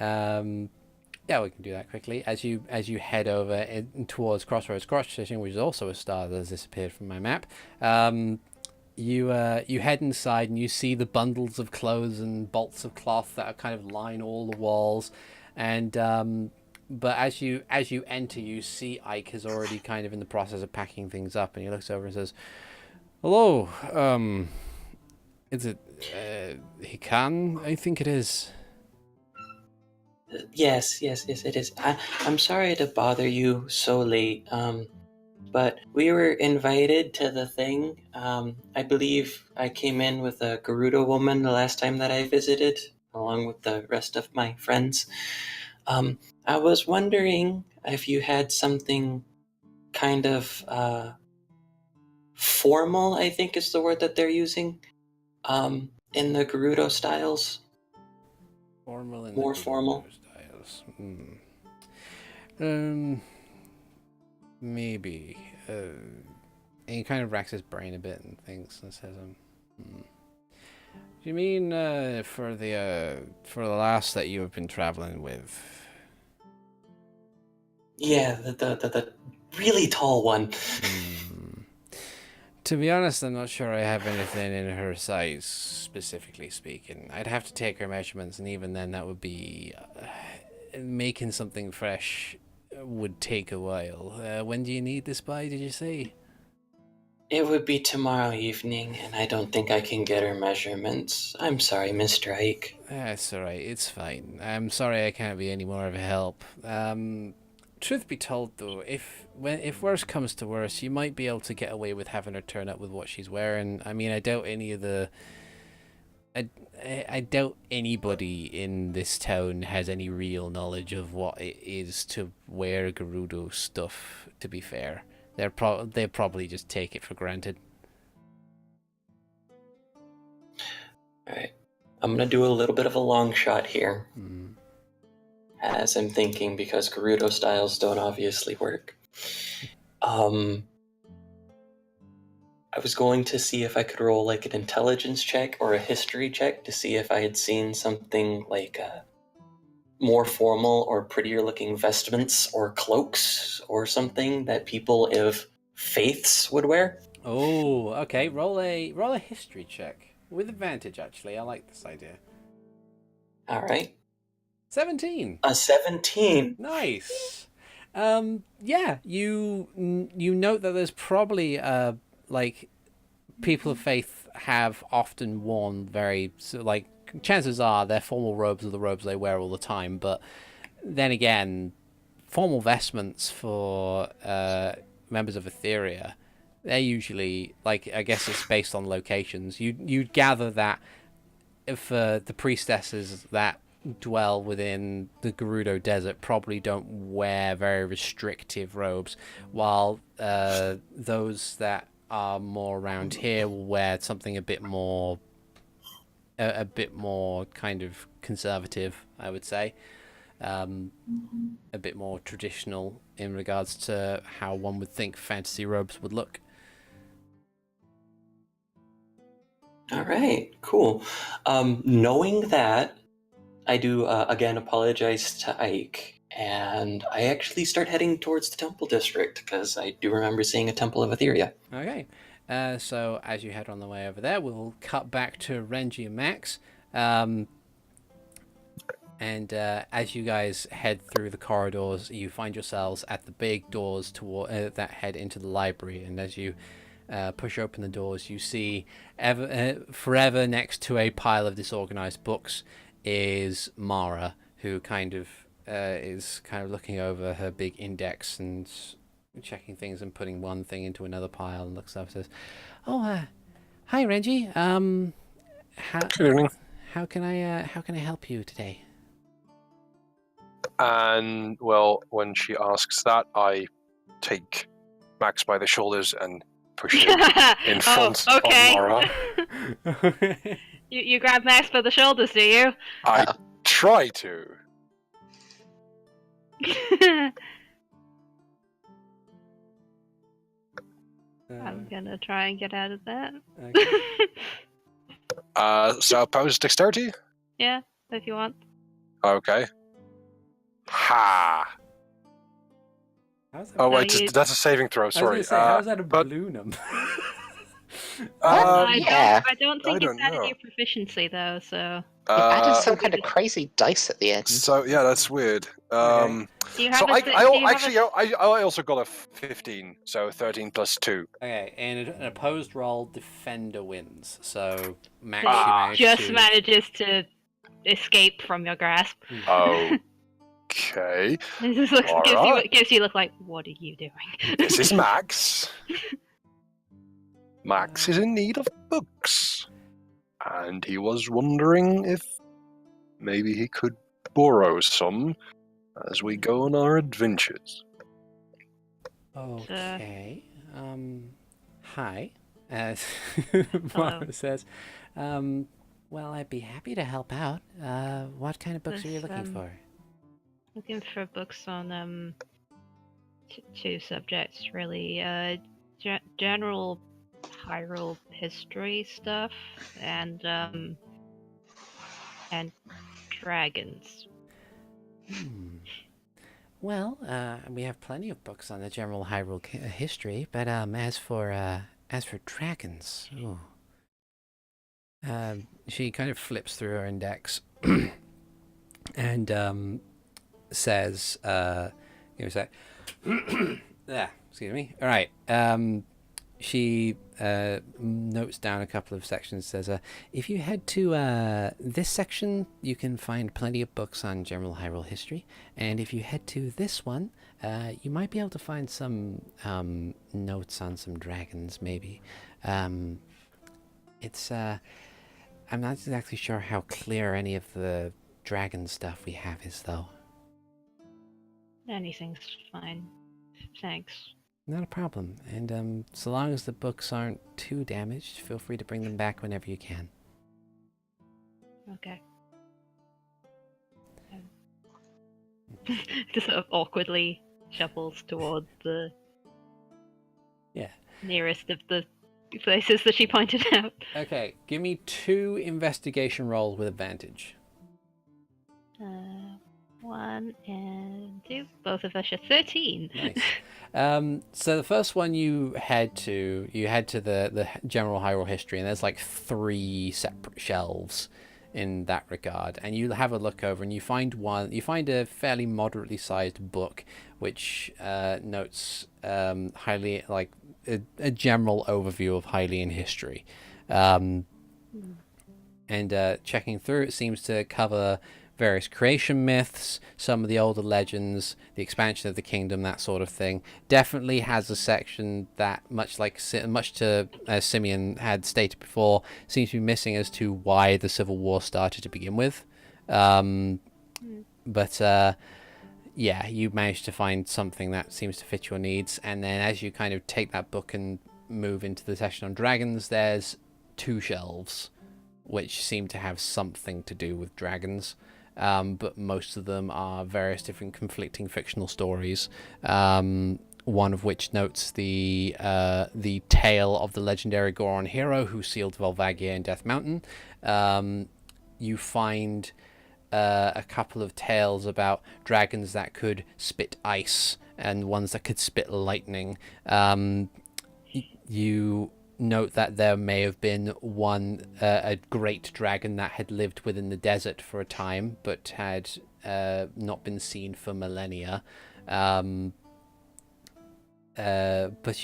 Yeah, we can do that quickly. As you head over towards Crossroads Cross-Stitching, which is also a star that has disappeared from my map, you head inside and you see the bundles of clothes and bolts of cloth that are kind of line all the walls, and but as you enter, you see Ike is already kind of in the process of packing things up, and he looks over and says, "Hello, is it Hikan? I think it is." Yes, it is. I'm sorry to bother you so late, but we were invited to the thing. I believe I came in with a Gerudo woman the last time that I visited, along with the rest of my friends. I was wondering if you had something kind of formal, I think is the word that they're using, in the Gerudo styles. Formal in More the formal styles. Maybe. And he kind of racks his brain a bit and thinks and says, Do you mean for the lass that you have been traveling with? Yeah, the really tall one. To be honest, I'm not sure I have anything in her size, specifically speaking. I'd have to take her measurements, and even then that would be... making something fresh would take a while. When do you need this by, did you say? It would be tomorrow evening, and I don't think I can get her measurements. I'm sorry, Mr. Ike. That's alright, it's fine. I'm sorry I can't be any more of a help. Truth be told, though, if worse comes to worse, you might be able to get away with having her turn up with what she's wearing. I mean, I doubt any of the... I doubt anybody in this town has any real knowledge of what it is to wear Gerudo stuff, to be fair. They'll probably just take it for granted. Alright. I'm gonna do a little bit of a long shot here. As I'm thinking, because Gerudo styles don't obviously work. I was going to see if I could roll like an intelligence check or a history check to see if I had seen something like more formal or prettier looking vestments or cloaks or something that people of faiths would wear. Oh, okay. Roll a history check with advantage. Actually, I like this idea. All right. 17. A 17. Nice. Yeah. You note that there's probably like people of faith have often worn very like chances are their formal robes are the robes they wear all the time, but then again, formal vestments for members of Etheria, they're usually like, I guess it's based on locations. You'd gather that if the priestesses that dwell within the Gerudo Desert probably don't wear very restrictive robes, while those that are more around here will wear something a bit more kind of conservative, I would say. A bit more traditional in regards to how one would think fantasy robes would look. All right, cool. Knowing that, I do again apologize to Ike, and I actually start heading towards the temple district because I do remember seeing a temple of Etheria. Okay, so as you head on the way over there, we'll cut back to Renji and Max. And as you guys head through the corridors, you find yourselves at the big doors that head into the library. And as you push open the doors, you see forever next to a pile of disorganized books is Mara, who is looking over her big index and checking things and putting one thing into another pile, and looks up and says, "Oh, hi, Renji. Good evening. How can I help you today?" And, well, when she asks that, I take Max by the shoulders and push him in front of Mara. You grab Max by the shoulders, do you? I try to. I'm gonna try and get out of that. Okay. So oppose dexterity? Yeah, if you want. Okay. Ha! How's that, Oh, So wait, you- that's a saving throw, sorry. I was gonna say, how's that a but- balloonum? Yeah. I don't think I it's don't added know. your proficiency though, so It added Uh, some kind of crazy dice at the end. so, yeah, that's weird. Okay. do you So have I also got a 15, so 13 plus 2. Okay, in an opposed roll, defender wins. So Max, So you Ah. managed just to... manages to escape from your grasp. Okay. This Alright. gives you look like, what are you doing? This is Max. Max is in need of books. And he was wondering if maybe he could borrow some as we go on our adventures. Okay. Hi. As Hello. Mara says, well, I'd be happy to help out. What kind of books are you This, looking for? Looking for books on two subjects really. General Hyrule history stuff and dragons. Well, we have plenty of books on the general Hyrule history, but as for dragons, ooh. She kind of flips through her index and says, give me a sec. Excuse me. All right. She notes down a couple of sections. Says, if you head to this section, you can find plenty of books on general Hyrule history. And if you head to this one, you might be able to find some notes on some dragons, maybe. It's I'm not exactly sure how clear any of the dragon stuff we have is, though. Anything's fine. Thanks. Not a problem. And so long as the books aren't too damaged, feel free to bring them back whenever you can. Okay. Just sort of awkwardly shuffles towards the nearest of the places that she pointed out. Okay, give me 2 investigation rolls with advantage. 1 and 2. Both of us are 13. Nice. So the first one you head to the general Hyrule history, and there's like 3 separate shelves in that regard, and you have a look over and you find a fairly moderately sized book which notes highly like a general overview of Hylian history, and checking through, it seems to cover various creation myths, some of the older legends, the expansion of the kingdom, that sort of thing. Definitely has a section that, much to as Simeon had stated before, seems to be missing as to why the Civil War started to begin with. But yeah, you managed to find something that seems to fit your needs. And then as you kind of take that book and move into the section on dragons, there's 2 shelves which seem to have something to do with dragons. But most of them are various different conflicting fictional stories. One of which notes the tale of the legendary Goron hero who sealed Volvagia in Death Mountain. You find a couple of tales about dragons that could spit ice and ones that could spit lightning. You note that there may have been a great dragon that had lived within the desert for a time, but had not been seen for millennia. But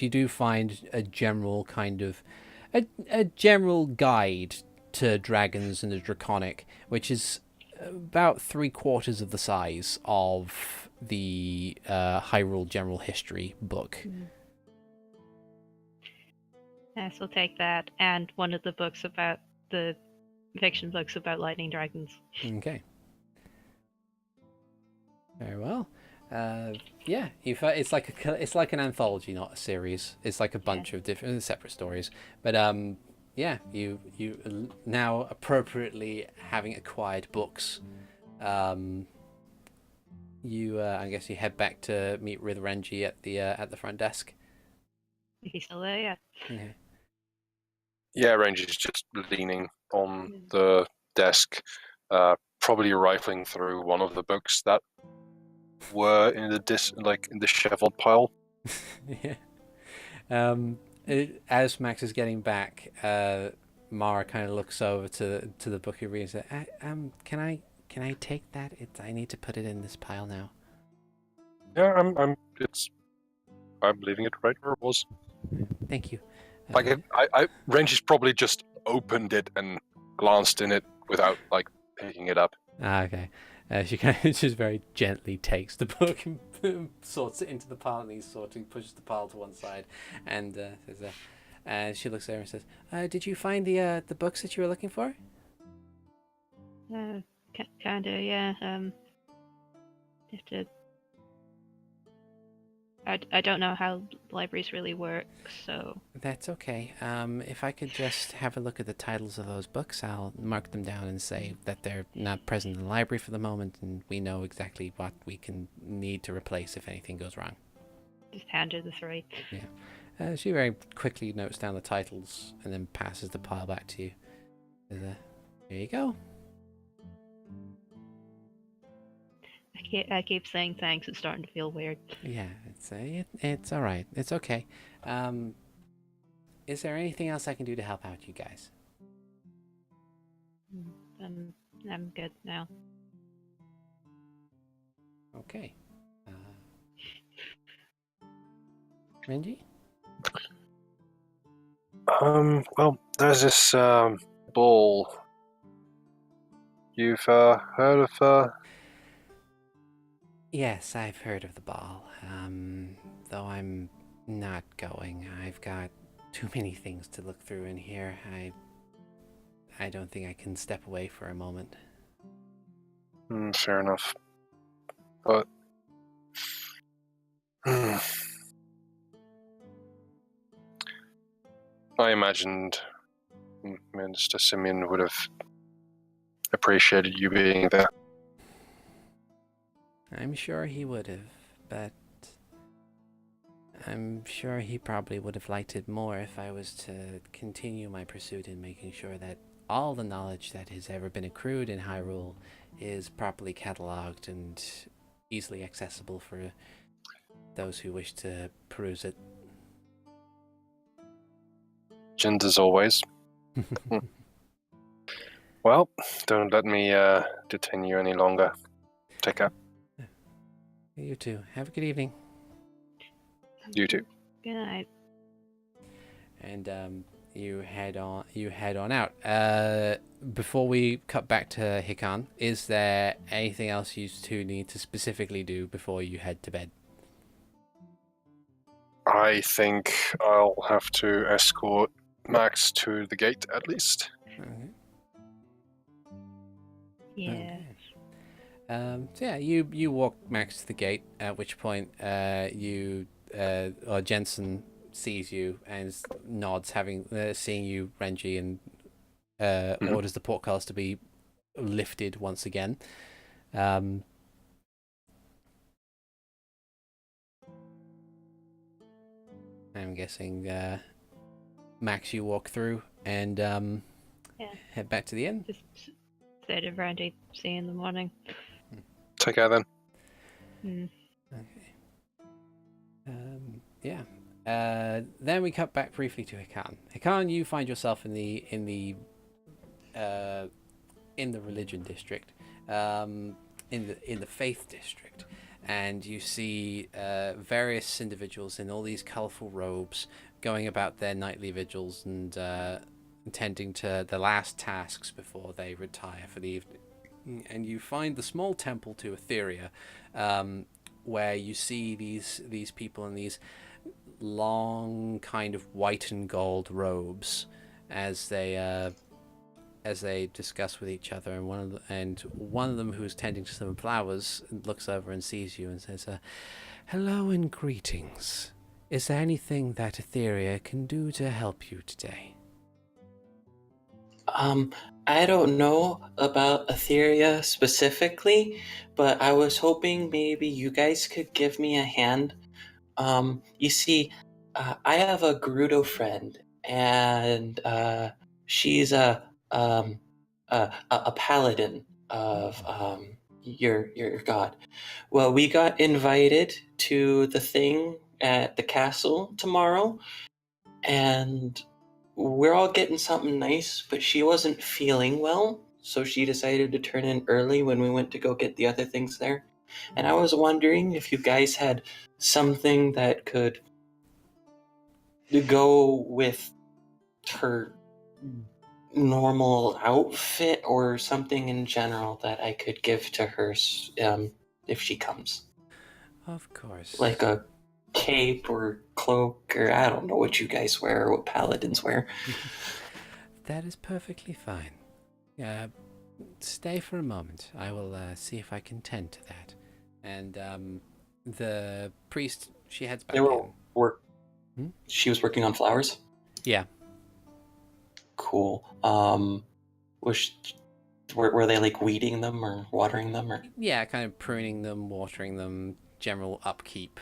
you do find a general kind of a general guide to dragons and the draconic, which is about 3/4 of the size of the Hyrule General History book. Yes, we'll take that, and one of the books about the fiction books about lightning dragons. Okay. Very well. Yeah, it's like an anthology, not a series. It's like a bunch of different separate stories. But yeah, you now appropriately having acquired books, you I guess you head back to meet with Renji at the front desk. He's still there, yeah. Okay. Yeah, Ranger's just leaning on the desk, probably rifling through one of the books that were in the disheveled pile. Yeah. As Max is getting back, Mara kind of looks over to the book he reads. Can I take that? I need to put it in this pile now. Yeah, I'm leaving it right where it was. Thank you. Ranger's probably just opened it and glanced in it without picking it up. Okay. She kind of just very gently takes the book and sorts it into the pile, and he's pushes the pile to one side, and says, she looks there and says, "Did you find the books that you were looking for?" Kinda, yeah. Have to. I don't know how libraries really work, so... That's okay. If I could just have a look at the titles of those books, I'll mark them down and say that they're not present in the library for the moment, and we know exactly what we can need to replace if anything goes wrong. Just hand her the 3. Yeah. She very quickly notes down the titles and then passes the pile back to you. Here you go. I keep saying thanks. It's starting to feel weird. Yeah, it's all right. It's okay. Is there anything else I can do to help out you guys? I'm good now. Okay. Renji? Well, there's this ball. You've heard of Yes, I've heard of the ball. Though I'm not going. I've got too many things to look through in here. I don't think I can step away for a moment. Fair enough. But I imagined Minister Simeon would have appreciated you being there. I'm sure he would have, but I'm sure he probably would have liked it more if I was to continue my pursuit in making sure that all the knowledge that has ever been accrued in Hyrule is properly catalogued and easily accessible for those who wish to peruse it. And as always. Well, don't let me detain you any longer. Take care. You too. Have a good evening. You too. Good night. And you head on out. Before we cut back to Hikan, is there anything else you two need to specifically do before you head to bed? I think I'll have to escort Max to the gate at least. Okay. Yeah. Okay. So yeah, you walk Max to the gate. At which point, Jensen sees you and nods, seeing you, Renji, and orders the portcullis to be lifted once again. I'm guessing, Max, you walk through and head back to the inn. Just say to Randy, see you in the morning. Take care then. Okay. Yeah. Then we cut back briefly to Hikan. Hikan, you find yourself in the religion district, in the faith district, and you see various individuals in all these colourful robes going about their nightly vigils and tending to the last tasks before they retire for the evening. And you find the small temple to Etheria, where you see these people in these long kind of white and gold robes as they discuss with each other, and one of them who's tending to some flowers looks over and sees you and says, "Hello and greetings. Is there anything that Etheria can do to help you today?" I don't know about Etheria specifically, but I was hoping maybe you guys could give me a hand. You see, I have a Gerudo friend, and she's a paladin of your god. Well, we got invited to the thing at the castle tomorrow, and we're all getting something nice, but she wasn't feeling well, so she decided to turn in early when we went to go get the other things there. And I was wondering if you guys had something that could go with her normal outfit, or something in general that I could give to her if she comes. Of course. Like a cape or cloak, or I don't know what you guys wear or what paladins wear. That is perfectly fine. Stay for a moment. I will see if I can tend to that. And the priest, she heads back in. She was working on flowers? Yeah. Cool. Were they like weeding them or watering them, or? Yeah, kind of pruning them, watering them, general upkeep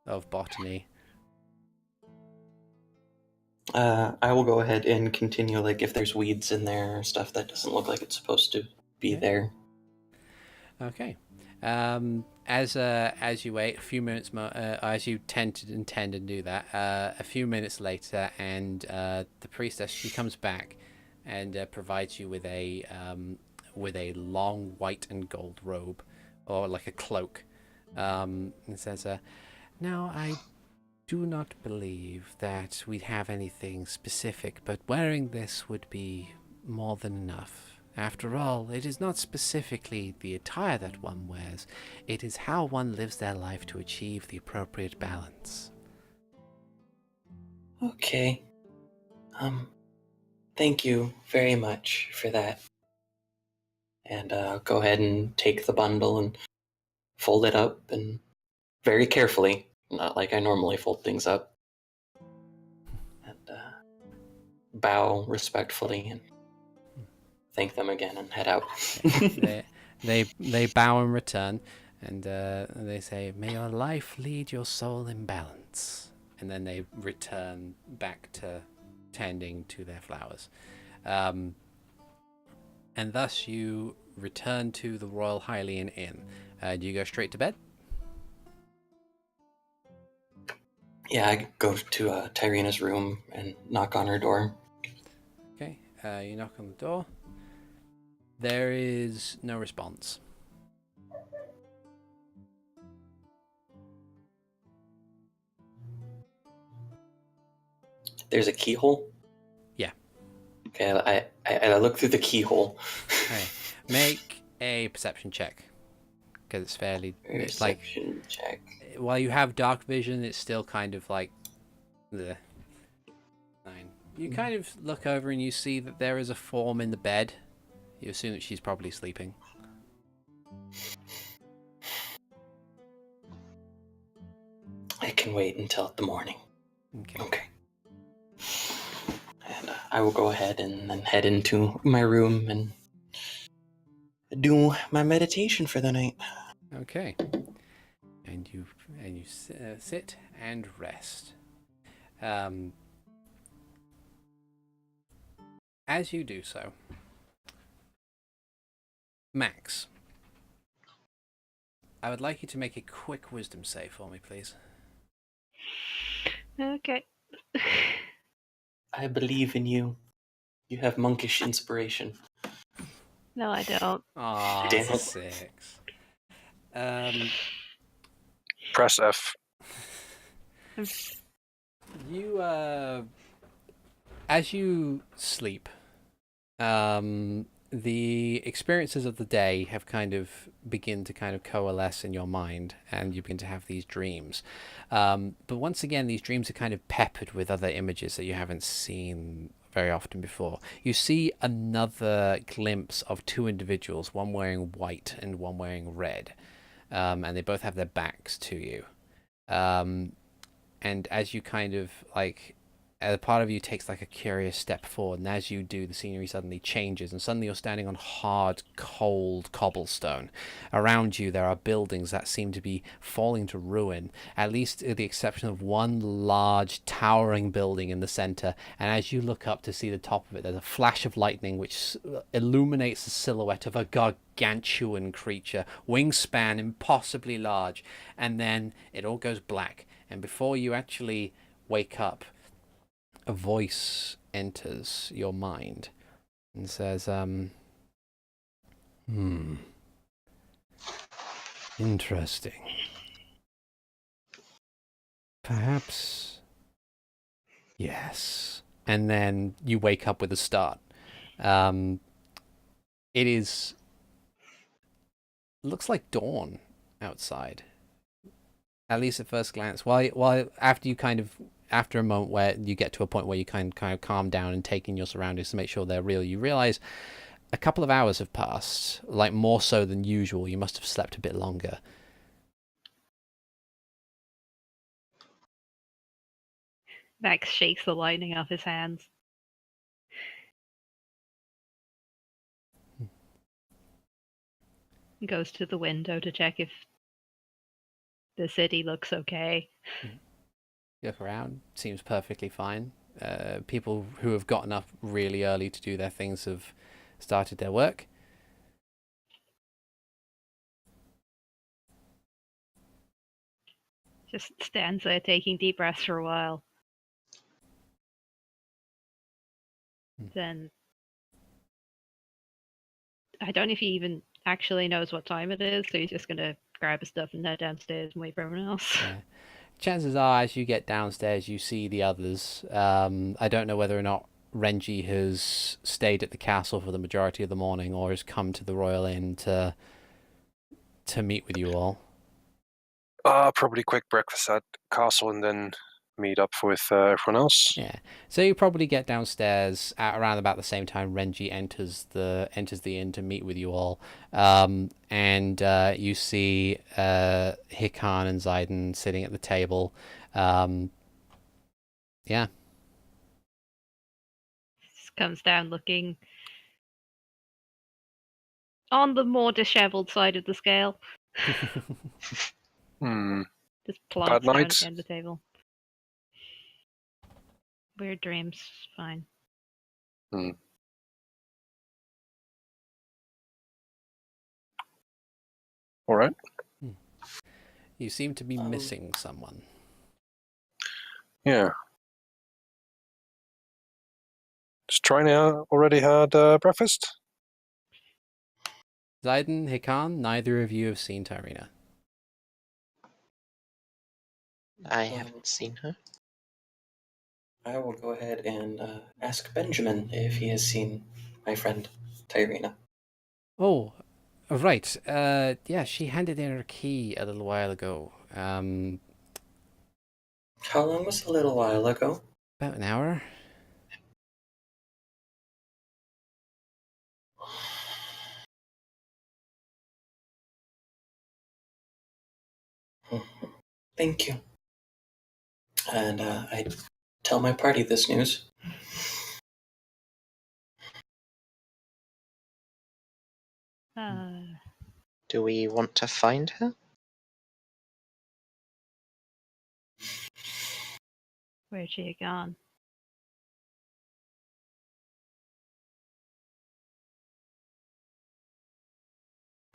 of botany. I will go ahead and continue, like, if there's weeds in there or stuff that doesn't look like it's supposed to be there. Okay. As you wait a few minutes, as you tend and do that, a few minutes later, and the priestess, she comes back and provides you with a long white and gold robe, or like a cloak, and says, "Now I do not believe that we have anything specific, but wearing this would be more than enough. After all, it is not specifically the attire that one wears, it is how one lives their life to achieve the appropriate balance." Okay. Thank you very much for that. And go ahead and take the bundle and fold it up, and very carefully, not like I normally fold things up. And bow respectfully and thank them again and head out. they bow in return, and they say, "May your life lead your soul in balance." And then they return back to tending to their flowers. And thus you return to the Royal Hylian Inn. Do you go straight to bed? Yeah, I go to Tyrina's room and knock on her door. Okay, you knock on the door. There is no response. There's a keyhole? Yeah. Okay, I look through the keyhole. Okay. Make a perception check. Because it's fairly... Perception check. While you have dark vision, it's still kind of like... the 9. You kind of look over and you see that there is a form in the bed. You assume that she's probably sleeping. I can wait until the morning. Okay. And I will go ahead and then head into my room and do my meditation for the night. Okay. And you sit and rest. As you do so, Max, I would like you to make a quick wisdom save for me, please. Okay. I believe in you. You have monkish inspiration. No, I don't. Aw, Damn it. 6. Press F. You, as you sleep, the experiences of the day have begin to coalesce in your mind, and you begin to have these dreams. But once again, these dreams are kind of peppered with other images that you haven't seen very often before. You see another glimpse of 2 individuals, one wearing white and one wearing red, and they both have their backs to you. And as you a part of you takes a curious step forward, and as you do, the scenery suddenly changes, and suddenly you're standing on hard, cold cobblestone. Around you, there are buildings that seem to be falling to ruin, at least with the exception of one large, towering building in the center. And as you look up to see the top of it, there's a flash of lightning which illuminates the silhouette of a gargantuan creature, wingspan impossibly large, and then it all goes black. And before you actually wake up, a voice enters your mind and says, interesting. Perhaps, yes. And then you wake up with a start. It looks like dawn outside, at least at first glance. While after a moment where you get to a point where you kind of calm down and take in your surroundings to make sure they're real, you realize a couple of hours have passed, more so than usual. You must have slept a bit longer. Max shakes the lightning off his hands. He goes to the window to check if the city looks okay. Look around, seems perfectly fine. People who have gotten up really early to do their things have started their work. Just stands there taking deep breaths for a while. Then I don't know if he even actually knows what time it is, so he's just gonna grab his stuff and head downstairs and wait for everyone else. Yeah. Chances are, as you get downstairs, you see the others. I don't know whether or not Renji has stayed at the castle for the majority of the morning or has come to the Royal Inn to meet with you all. Probably quick breakfast at castle and then meet up with everyone else. Yeah. So you probably get downstairs at around about the same time Renji enters the inn to meet with you all. And you see Hikan and Ziden sitting at the table. Yeah. Just comes down looking on the more disheveled side of the scale. Just plonks down again at the table. Weird dreams, fine. All right. You seem to be missing someone. Yeah. Just trying to already had breakfast? Ziden, Hikan, neither of you have seen Tyrina. I haven't seen her. I will go ahead and ask Benjamin if he has seen my friend Tyrina. Oh, right. Yeah, she handed in her key a little while ago. How long was a little while ago? About an hour. Thank you. And I tell my party this news. Do we want to find her? Where's she gone?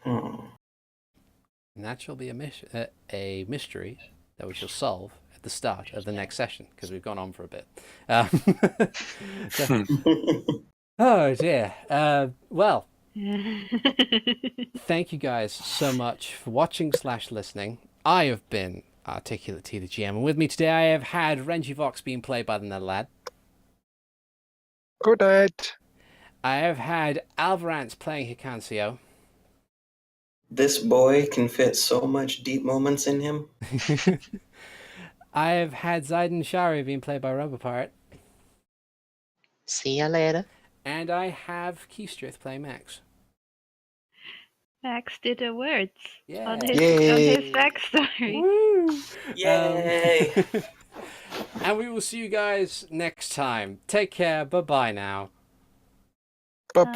And that shall be a mystery that we shall solve at the start of the next session, because we've gone on for a bit. Oh dear. Well, thank you guys so much for watching / listening. I have been ArticulateT, the GM, and with me today I have had Renji Vox being played by TheNetherlad. Good night. I have had Alvarance playing Hikan Sio. This boy can fit so much deep moments in him. I have had Ziden Shari being played by Robopart. See ya later. And I have Keastreth playing Max. Max did the words on Yay. his backstory. Woo! Yay! And we will see you guys next time. Take care. Bye-bye now. Bye-bye.